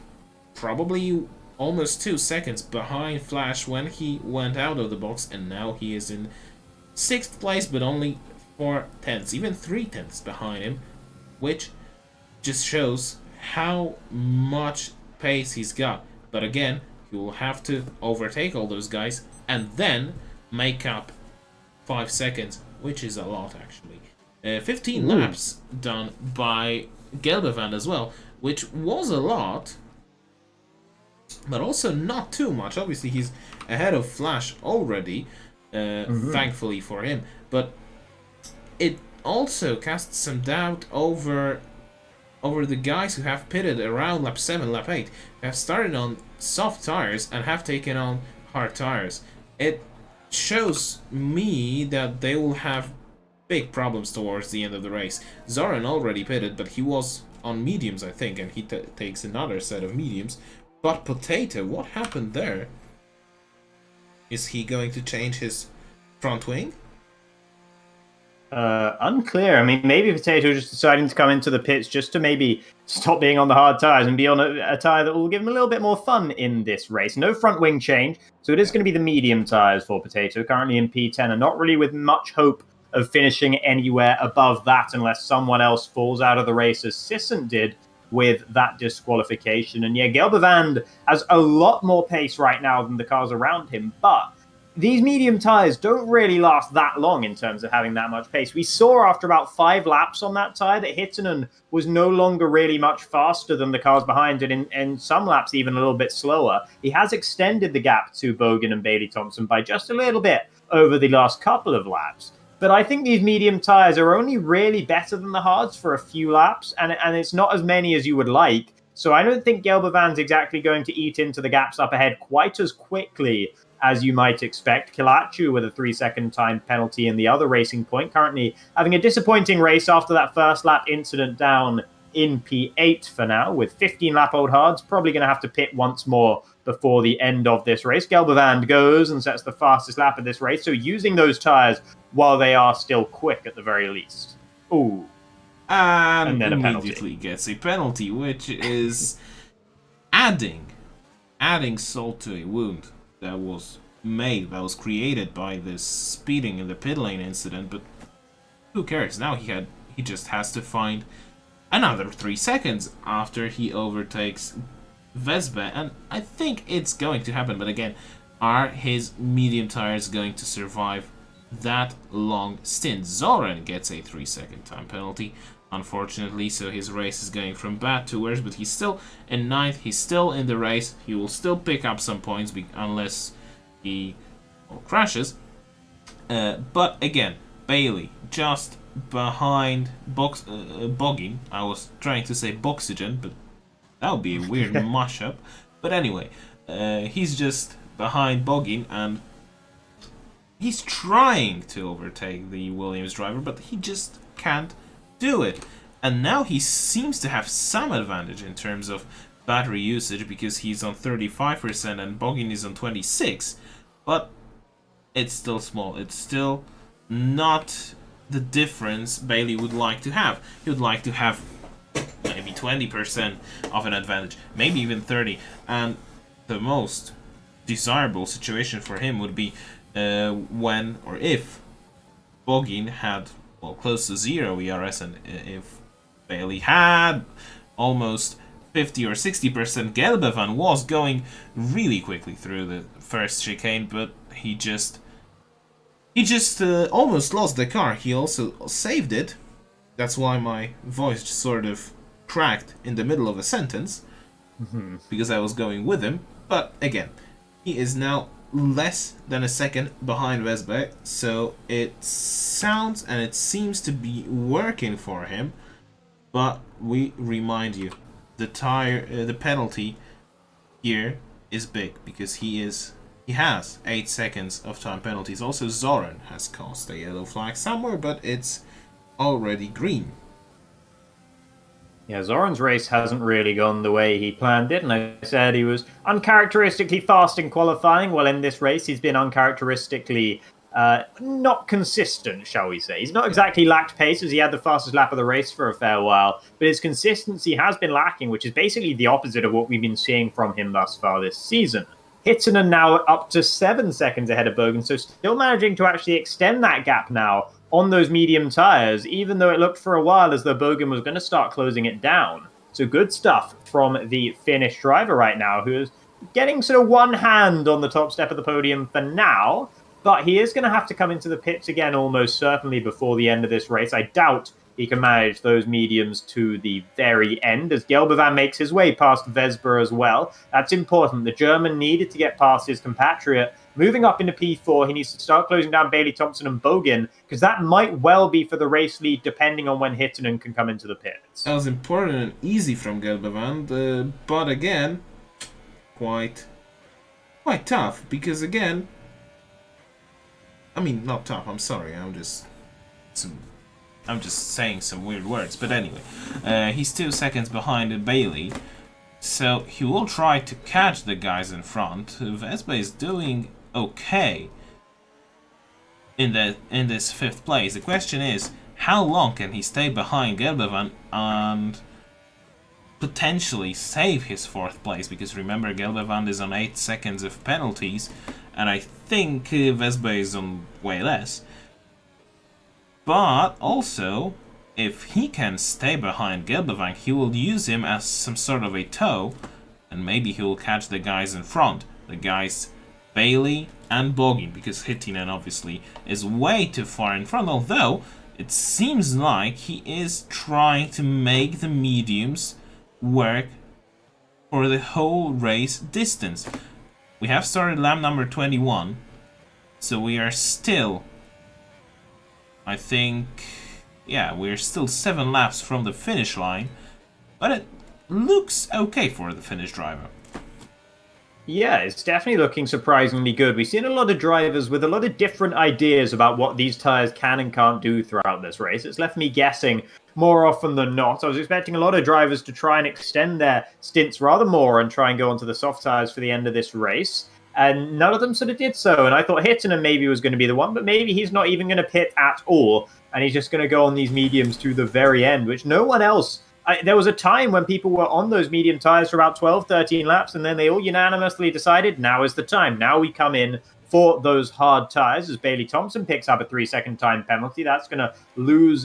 S2: probably almost 2 seconds behind Flash when he went out of the box, and now he is in 6th place, but only 4 tenths, even 3 tenths behind him, which just shows how much pace he's got. But again, he will have to overtake all those guys and then make up 5 seconds, which is a lot actually. 15 laps done by Geldervan as well, which was a lot, but also not too much. Obviously, he's ahead of Flash already, thankfully for him. But it also casts some doubt over the guys who have pitted around lap 7, lap 8, have started on soft tires and have taken on hard tires. It shows me that they will have big problems towards the end of the race. Zoran already pitted, but he was on mediums, I think, and he takes another set of mediums. But Potato, what happened there? Is he going to change his front wing?
S3: Unclear. I mean, maybe Potato just deciding to come into the pits just to maybe stop being on the hard tires and be on a tire that will give him a little bit more fun in this race. No front wing change, so it is going to be the medium tires for Potato, currently in P10, and not really with much hope of finishing anywhere above that unless someone else falls out of the race, as Sissant did with that disqualification. And yeah, Gelbavand has a lot more pace right now than the cars around him, but these medium tires don't really last that long in terms of having that much pace. We saw after about 5 laps on that tire that Hittinen was no longer really much faster than the cars behind it, and some laps even a little bit slower. He has extended the gap to Bogan and Bailey Thompson by just a little bit over the last couple of laps. But I think these medium tires are only really better than the hards for a few laps, and it's not as many as you would like. So I don't think Gelbavand's exactly going to eat into the gaps up ahead quite as quickly as you might expect. Kilachu with a 3-second time penalty in the other racing point, currently having a disappointing race after that first lap incident down in P8 for now, with 15-lap-old hards, probably going to have to pit once more before the end of this race. Gelbavand goes and sets the fastest lap of this race, so using those tires while they are still quick at the very least. Ooh.
S2: And
S3: then a
S2: immediately
S3: penalty.
S2: gets a penalty, which is adding salt to a wound that was created by this speeding in the pit lane incident. But who cares? Now he just has to find another 3 seconds after he overtakes Vespa, and I think it's going to happen. But again, are his medium tires going to survive that long stint? Zoran gets a 3-second time penalty, unfortunately, so his race is going from bad to worse, but he's still in 9th, he's still in the race, he will still pick up some points unless he crashes. But again, Bailey just behind Boggin. I was trying to say Boxygen, but that would be a weird mashup. But anyway, he's just behind Boggin, and he's trying to overtake the Williams driver, but he just can't do it. And now he seems to have some advantage in terms of battery usage, because he's on 35% and Boggin is on 26%, but it's still small. It's still not the difference Bailey would like to have. He would like to have maybe 20% of an advantage, maybe even 30%, and the most desirable situation for him would be when or if Boggin had close to 0 ERS, and if Bailey had almost 50 or 60%. Gelbevan was going really quickly through the first chicane, but he just almost lost the car. He also saved it. That's why my voice sort of cracked in the middle of a sentence, because I was going with him. But again, he is now less than a second behind Vesberg, so it sounds and it seems to be working for him. But we remind you, the penalty here is big, because he has 8 seconds of time penalties. Also, Zoran has caused a yellow flag somewhere, but it's already green.
S3: Yeah, Zoran's race hasn't really gone the way he planned it, and I said he was uncharacteristically fast in qualifying. Well, in this race, he's been uncharacteristically not consistent, shall we say. He's not exactly lacked pace, as he had the fastest lap of the race for a fair while, but his consistency has been lacking, which is basically the opposite of what we've been seeing from him thus far this season. Hittinen now up to 7 seconds ahead of Bogan, so still managing to actually extend that gap now on those medium tyres, even though it looked for a while as though Bogan was going to start closing it down. So good stuff from the Finnish driver right now, who is getting sort of one hand on the top step of the podium for now, but he is going to have to come into the pits again almost certainly before the end of this race. I doubt he can manage those mediums to the very end, as Gelbevand makes his way past Vesper as well. That's important. The German needed to get past his compatriot. Moving up into P4, he needs to start closing down Bailey Thompson and Bogan, because that might well be for the race lead, depending on when Hittinen can come into the pits.
S2: That was important and easy from Gelbevand, but again, quite tough, because again, I mean, not tough, I'm sorry, I'm just saying some weird words, but anyway, he's 2 seconds behind Bailey, so he will try to catch the guys in front. Vespa is doing okay in this 5th place. The question is, how long can he stay behind Gelbevand and potentially save his 4th place? Because remember, Gelbevand is on 8 seconds of penalties, and I think Vespa is on way less. But also, if he can stay behind Gelbevand, he will use him as some sort of a tow, and maybe he will catch the guys in front. The guys Bailey and Bogan, because Hittinen obviously is way too far in front, although it seems like he is trying to make the mediums work for the whole race distance. We have started lap number 21, so we are still, I think, yeah, we're still 7 laps from the finish line, but it looks okay for the Finnish driver.
S3: Yeah, it's definitely looking surprisingly good. We've seen a lot of drivers with a lot of different ideas about what these tyres can and can't do throughout this race. It's left me guessing more often than not. I was expecting a lot of drivers to try and extend their stints rather more and try and go onto the soft tyres for the end of this race. And none of them sort of did so. And I thought Hittinen maybe was going to be the one, but maybe he's not even going to pit at all. And he's just going to go on these mediums to the very end, which no one else... there was a time when people were on those medium tyres for about 12, 13 laps, and then they all unanimously decided, now is the time. Now we come in for those hard tyres, as Bailey Thompson picks up a 3-second time penalty. That's going to lose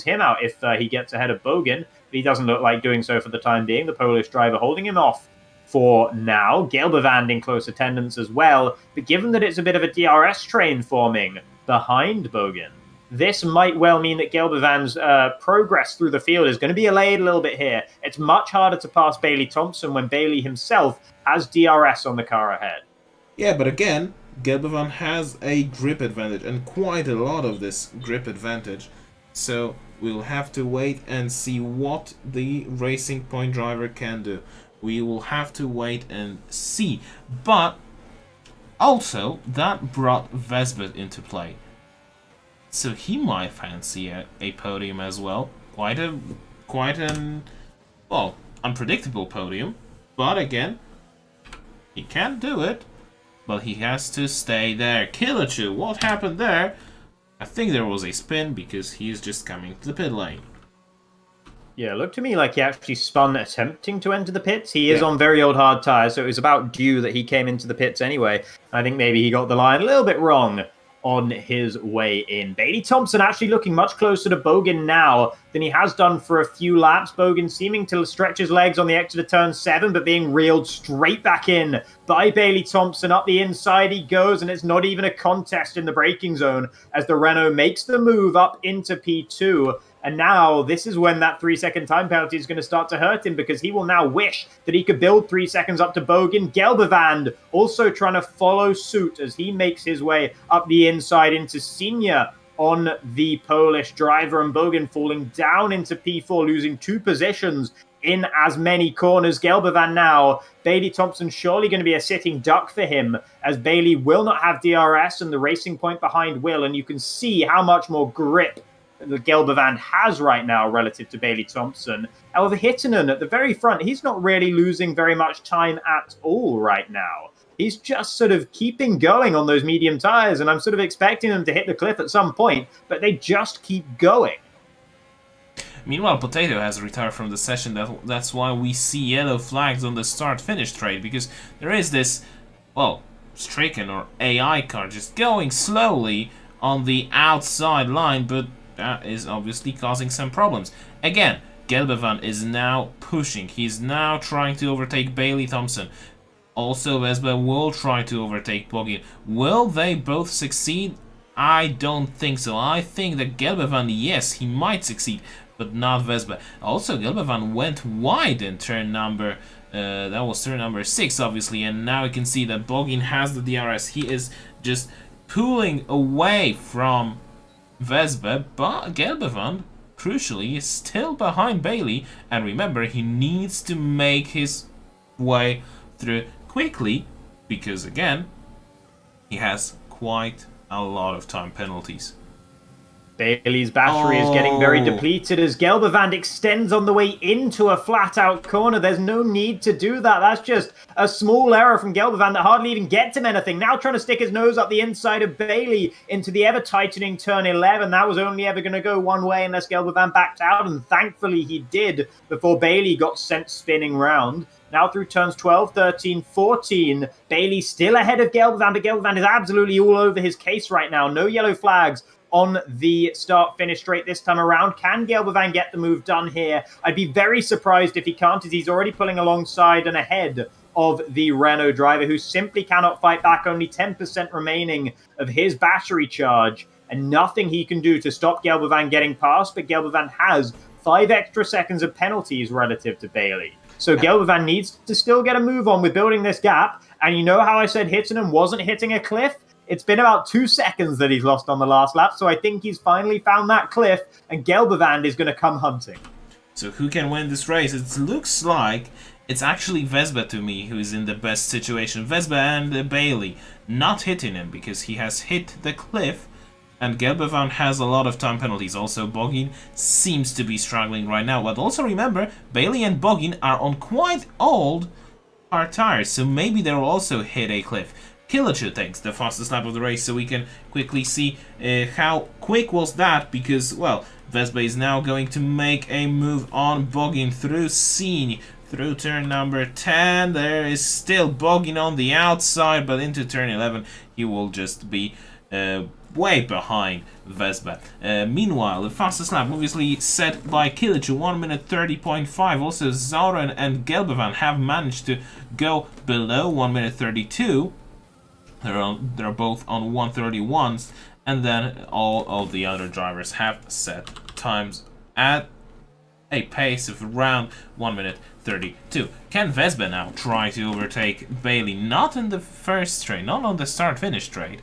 S3: him out if he gets ahead of Bogan. But he doesn't look like doing so for the time being. The Polish driver holding him off for now. Gelbevand in close attendance as well. But given that it's a bit of a DRS train forming behind Bogan, this might well mean that Gelbevand's progress through the field is going to be allayed a little bit here. It's much harder to pass Bailey Thompson when Bailey himself has DRS on the car ahead.
S2: Yeah, but again, Gelbevand has a grip advantage, and quite a lot of this grip advantage. So we'll have to wait and see what the Racing Point driver can do. We will have to wait and see. But also, that brought Vespa into play. So he might fancy a podium as well. Quite an, well, unpredictable podium. But again, he can do it. But he has to stay there. Killachu, what happened there? I think there was a spin because he's just coming to the pit lane.
S3: Yeah, it looked to me like he actually spun attempting to enter the pits. He is on very old hard tyres, so it was about due that he came into the pits anyway. I think maybe he got the line a little bit wrong on his way in. Bailey Thompson actually looking much closer to Bogan now than he has done for a few laps. Bogan seeming to stretch his legs on the exit of turn 7, but being reeled straight back in by Bailey Thompson. Up the inside he goes, and it's not even a contest in the braking zone as the Renault makes the move up into P2. And now this is when that 3-second time penalty is going to start to hurt him, because he will now wish that he could build 3 seconds up to Bogan. Gelbevand also trying to follow suit as he makes his way up the inside into Senior on the Polish driver, and Bogan falling down into P4, losing 2 positions in as many corners. Gelbevand now, Bailey Thompson surely going to be a sitting duck for him, as Bailey will not have DRS and the Racing Point behind will, and you can see how much more grip that Gelbevand has right now relative to Bailey Thompson. However, Hittinen at the very front, he's not really losing very much time at all right now. He's just sort of keeping going on those medium tires, and I'm sort of expecting them to hit the cliff at some point, but they just keep going.
S2: Meanwhile, Potato has retired from the session. That's why we see yellow flags on the start-finish trade, because there is this, well, Stricken or AI car just going slowly on the outside line, but that is obviously causing some problems. Again, Gelbevand is now pushing. He's now trying to overtake Bailey Thompson. Also, Vespa will try to overtake Bogin. Will they both succeed? I don't think so. I think that Gelbevand, yes, he might succeed, but not Vespa. Also, Gelbevand went wide in turn number... that was turn number 6, obviously, and now you can see that Bogin has the DRS. He is just pulling away from Vespa, but Gelbevand, crucially, is still behind Bailey. And remember, he needs to make his way through quickly, because again, he has quite a lot of time penalties.
S3: Bailey's battery is getting very depleted as Gelbevand extends on the way into a flat-out corner. There's no need to do that. That's just a small error from Gelbevand that hardly even gets him anything. Now trying to stick his nose up the inside of Bailey into the ever-tightening turn 11. That was only ever going to go one way unless Gelbevand backed out, and thankfully he did before Bailey got sent spinning round. Now through turns 12, 13, 14, Bailey still ahead of Gelbevand, but Gelbevand is absolutely all over his case right now. No yellow flags on the start-finish straight this time around. Can Gelbevand get the move done here? I'd be very surprised if he can't, as he's already pulling alongside and ahead of the Renault driver, who simply cannot fight back. Only 10% remaining of his battery charge, and nothing he can do to stop Gelbevand getting past, but Gelbevand has 5 extra seconds of penalties relative to Bailey. So Gelbevand needs to still get a move on with building this gap, and you know how I said Hittinen wasn't hitting a cliff? It's been about 2 seconds that he's lost on the last lap, so I think he's finally found that cliff, and Gelbevand is going to come hunting.
S2: So who can win this race? It looks like it's actually Vespa to me who is in the best situation. Vespa and Bailey, not hitting him, because he has hit the cliff, and Gelbevand has a lot of time penalties. Also, Bogin seems to be struggling right now. But also remember, Bailey and Bogin are on quite old hard tires, so maybe they'll also hit a cliff. Killachu takes the fastest lap of the race, so we can quickly see how quick was that, because, well, Vespa is now going to make a move on Bogin through Scene, through turn number 10. There is still Bogin on the outside, but into turn 11 he will just be way behind Vespa. Meanwhile, the fastest lap obviously set by Killachu, 1 minute 30.5. Also, Zauren and Gelbevand have managed to go below 1 minute 32. They're both on 131s, and then all of the other drivers have set times at a pace of around 1 minute 32. Can Vespa now try to overtake Bailey? Not in the first straight, not on the start-finish straight,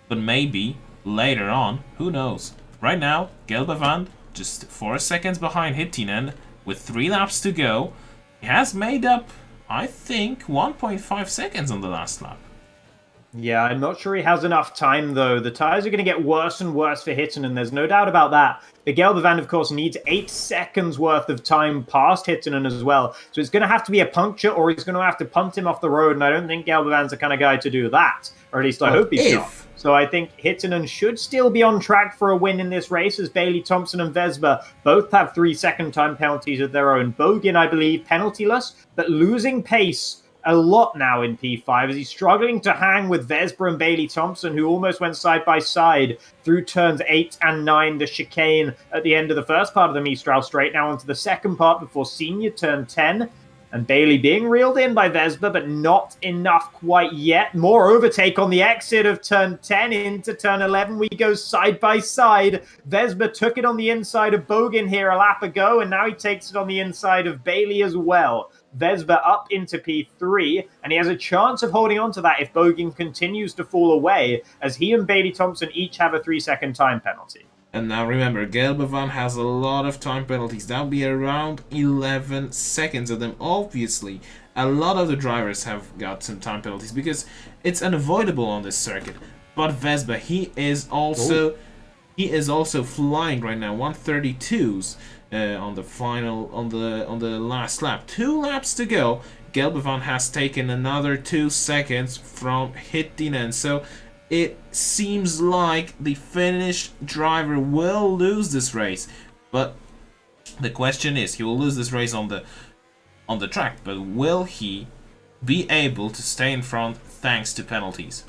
S2: but maybe later on, who knows. Right now, Gelbevand just 4 seconds behind Hittinen with 3 laps to go. He has made up, I think, 1.5 seconds on the last lap.
S3: Yeah, I'm not sure he has enough time, though. The tyres are going to get worse and worse for Hittinen, there's no doubt about that. But Gelbevand, of course, needs 8 seconds worth of time past Hittinen as well. So it's going to have to be a puncture, or he's going to have to punt him off the road, and I don't think Gelbevand's the kind of guy to do that. Or at least I hope he's not. So I think Hittinen should still be on track for a win in this race, as Bailey Thompson and Vespa both have 3-second time penalties of their own. Bogin, I believe, penaltyless, but losing pace a lot now in P5 as he's struggling to hang with Vespa and Bailey Thompson, who almost went side by side through turns 8 and 9, the chicane at the end of the first part of the Mistral straight, now onto the second part before Senior turn 10. And Bailey being reeled in by Vespa, but not enough quite yet. More overtake on the exit of turn 10 into turn 11. We go side by side. Vespa took it on the inside of Bogin here a lap ago, and now he takes it on the inside of Bailey as well. Vespa up into P3, and he has a chance of holding on to that if Bogin continues to fall away, as he and Bailey Thompson each have a 3-second time penalty.
S2: And now remember, Gelbevand has a lot of time penalties. That'll be around 11 seconds of them. Obviously, a lot of the drivers have got some time penalties because it's unavoidable on this circuit. But Vespa, he is also He is also flying right now, 132s on the final, on the last lap. 2 laps to go. Gelbevan has taken another 2 seconds from Hittinen, so it seems like the Finnish driver will lose this race. But the question is, he will lose this race on the track, but will he be able to stay in front thanks to penalties?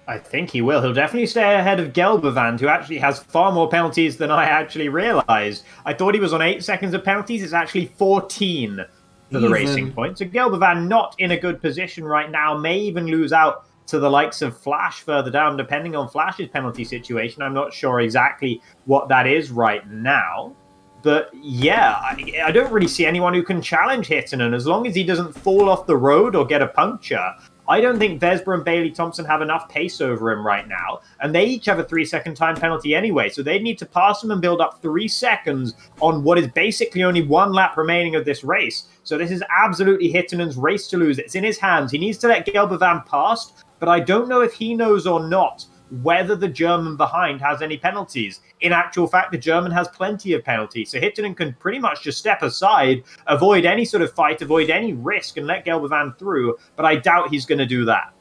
S3: I think he will. He'll definitely stay ahead of Gelbevand, who actually has far more penalties than I actually realized. I thought he was on 8 seconds of penalties. It's actually 14 for the racing points. So Gelbevand not in a good position right now, may even lose out to the likes of Flash further down, depending on Flash's penalty situation. I'm not sure exactly what that is right now. But yeah, I don't really see anyone who can challenge Hittinen as long as he doesn't fall off the road or get a puncture. I don't think Vespa and Bailey Thompson have enough pace over him right now, and they each have a 3-second time penalty anyway, so they need to pass him and build up 3 seconds on what is basically only 1 lap remaining of this race. So this is absolutely Hittinen's race to lose. It's in his hands. He needs to let Gelbevan pass, but I don't know if he knows or not whether the German behind has any penalties. In actual fact, the German has plenty of penalties, so Hittinen can pretty much just step aside, avoid any sort of fight, avoid any risk, and let Gelbevan through, but I doubt he's going to do that.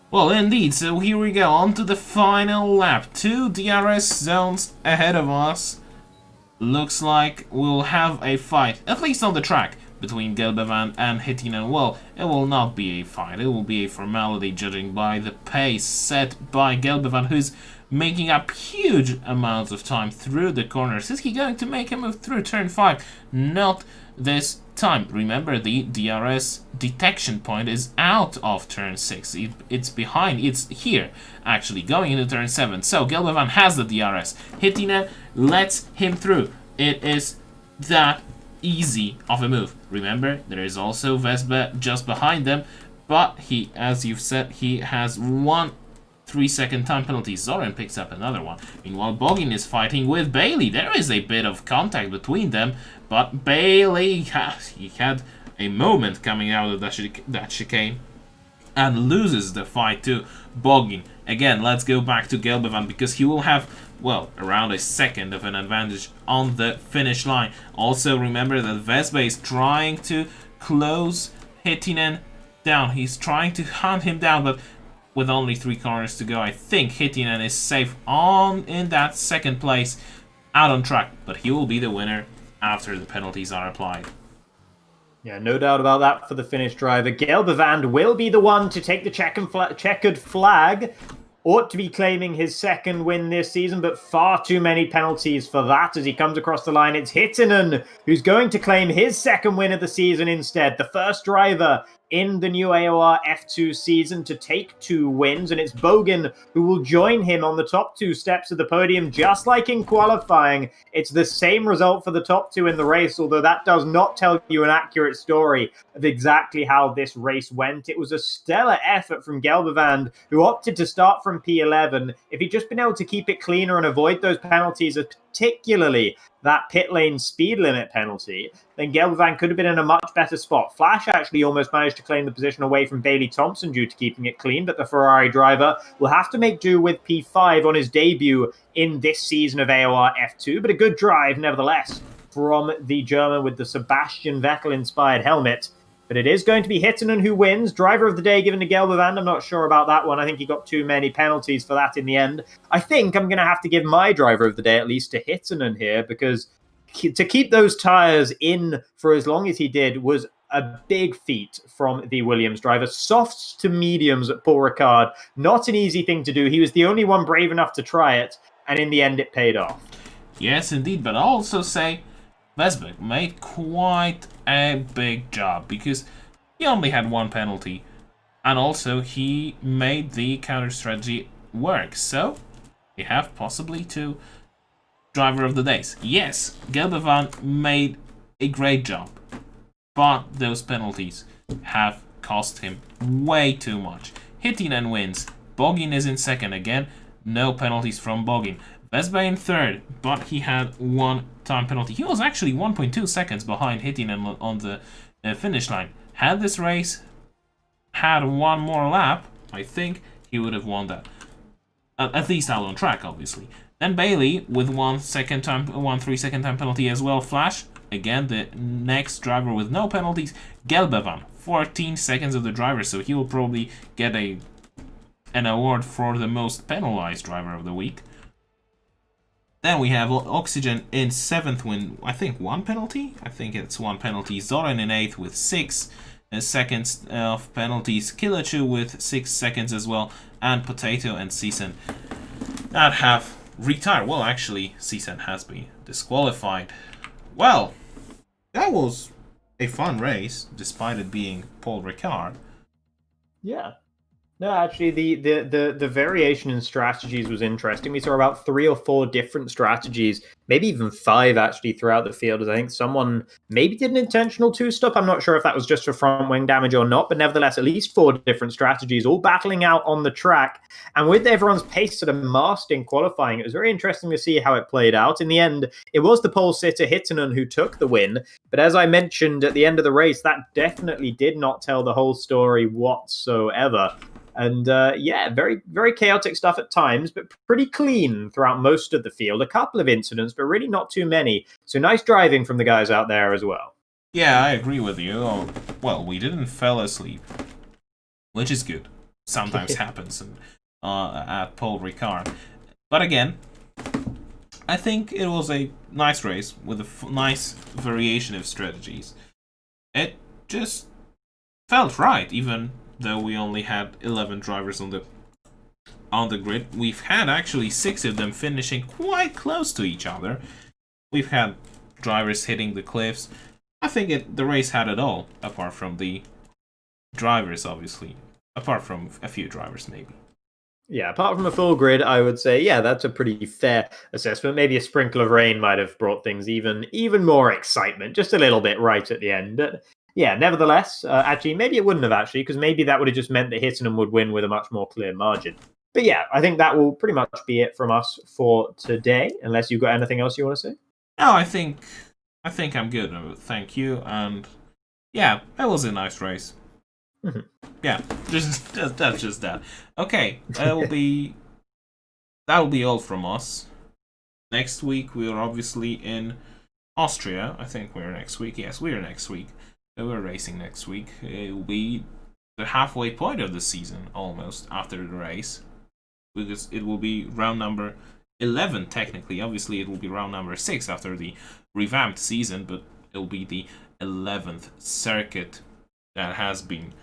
S2: Well, indeed, so here we go, on to the final lap. 2 DRS zones ahead of us. Looks like we'll have a fight, at least on the track, between Gelbevan and Hittinen. Well, it will not be a fight, it will be a formality judging by the pace set by Gelbevan, who's making up huge amounts of time through the corners. Is he going to make a move through turn 5? Not this time. Remember, the DRS detection point is out of turn 6. It's behind, it's here, actually, going into turn 7. So Gelbevan has the DRS. Hittinen lets him through. It is that easy of a move. Remember, there is also Vespa just behind them, but he, as you've said, he has 1 3-second time penalty. Zoran picks up another one. Meanwhile, Bogin is fighting with Bailey. There is a bit of contact between them, but Bailey he had a moment coming out of that chicane and loses the fight to Bogin. Again, let's go back to Gelbevan because he will have, well, around a second of an advantage on the finish line. Also, remember that Vespa is trying to close Hittinen down. He's trying to hunt him down, but with only 3 corners to go, I think Hittinen is safe in that second place, out on track. But he will be the winner after the penalties are applied.
S3: Yeah, no doubt about that for the Finnish driver. Gelbevand will be the one to take the checkered flag. Ought to be claiming his 2nd win this season, but far too many penalties for that as he comes across the line. It's Hittinen who's going to claim his 2nd win of the season instead. The first driver in the new AOR F2 season to take 2 wins, and it's Bogin who will join him on the top 2 steps of the podium, just like in qualifying. It's the same result for the top 2 in the race, although that does not tell you an accurate story of exactly how this race went. It was a stellar effort from Gelbevand, who opted to start from P11. If he'd just been able to keep it cleaner and avoid those penalties, particularly that pit lane speed limit penalty, then Gelbevand could have been in a much better spot. Flash actually almost managed to claim the position away from Bailey Thompson due to keeping it clean, but the Ferrari driver will have to make do with P5 on his debut in this season of AOR F2, but a good drive nevertheless from the German with the Sebastian Vettel-inspired helmet. But it is going to be Hittinen who wins. Driver of the day given to Gelbevand. I'm not sure about that one. I think he got too many penalties for that in the end. I think I'm going to have to give my driver of the day at least to Hittinen here, because to keep those tyres in for as long as he did was a big feat from the Williams driver. Softs to mediums at Paul Ricard. Not an easy thing to do. He was the only one brave enough to try it, and in the end it paid off.
S2: Yes, indeed, but I'll also say Vespa made quite a big job because he only had 1 penalty, and also he made the counter strategy work. So we have possibly 2 driver of the days. Yes, Gelbevand made a great job, but those penalties have cost him way too much. Hittinen wins. Bogin is in 2nd again. No penalties from Bogin. Vespa in 3rd, but he had 1 time penalty. He was actually 1.2 seconds behind Hittinen on the finish line. Had this race had 1 more lap, I think he would have won that. At least out on track, obviously. Then Bailey with 1 3-second time penalty as well. Flash, again, the next driver with no penalties. Gelbevan, 14 seconds of the driver, so he will probably get an award for the most penalized driver of the week. Then we have Oxygen in 7th with, I think, 1 penalty? I think it's 1 penalty. Zoran in 8th with 6 seconds of penalties. Killachu with 6 seconds as well. And Potato and Season that have retired. Well, actually, Season has been disqualified. Well, that was a fun race, despite it being Paul Ricard.
S3: Yeah. No, actually, the variation in strategies was interesting. We saw about 3 or 4 different strategies, maybe even 5 actually throughout the field. I think someone maybe did an intentional 2-stop. I'm not sure if that was just for front wing damage or not, but nevertheless, at least 4 different strategies, all battling out on the track. And with everyone's pace sort of masked in qualifying, it was very interesting to see how it played out. In the end, it was the pole sitter Hittanen who took the win. But as I mentioned at the end of the race, that definitely did not tell the whole story whatsoever. And yeah, very, very chaotic stuff at times, but pretty clean throughout most of the field. A couple of incidents, but really not too many. So nice driving from the guys out there as well.
S2: Yeah, I agree with you. Well, we didn't fall asleep, which is good. Sometimes happens at Paul Ricard. But again, I think it was a nice race with a nice variation of strategies. It just felt right, even though we only had 11 drivers on the grid. We've had actually 6 of them finishing quite close to each other. We've had drivers hitting the cliffs. I think the race had it all, apart from the drivers, obviously. Apart from a few drivers, maybe.
S3: Yeah, apart from a full grid, I would say, yeah, that's a pretty fair assessment. Maybe a sprinkle of rain might have brought things even more excitement, just a little bit right at the end. But yeah, nevertheless, actually, maybe it wouldn't have actually, because maybe that would have just meant that Hittanen would win with a much more clear margin. But yeah, I think that will pretty much be it from us for today, unless you've got anything else you want to say.
S2: No, I think I'm good. Thank you. And yeah, that was a nice race.
S3: Mm-hmm.
S2: Yeah, that's just that. Okay, that will be all from us. Next week we are obviously in Austria. I think we're next week. Yes, we're next week. We're racing next week. It will be the halfway point of the season, almost, after the race. Because it will be round number 11, technically. Obviously, it will be round number 6 after the revamped season, but it will be the 11th circuit that has been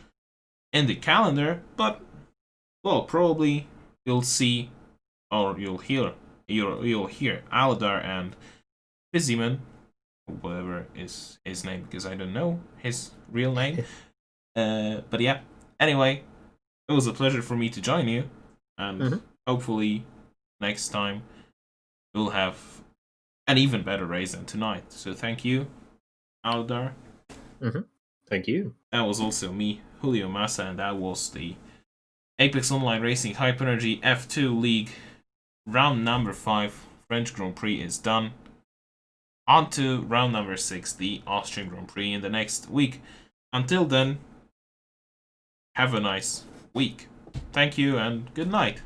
S2: in the calendar. But, well, probably you'll see, or you'll hear Aladar and Fiziman, whatever is his name, because I don't know his real name. But yeah, anyway, it was a pleasure for me to join you, and hopefully next time we'll have an even better race than tonight. So thank you, Aladar.
S3: Thank you.
S2: That was also me, Julio Massa, and that was the Apex Online Racing Hyper Energy F2 League round number 5 French Grand Prix is done. On to round number 6, the Austrian Grand Prix, in the next week. Until then, have a nice week. Thank you and good night.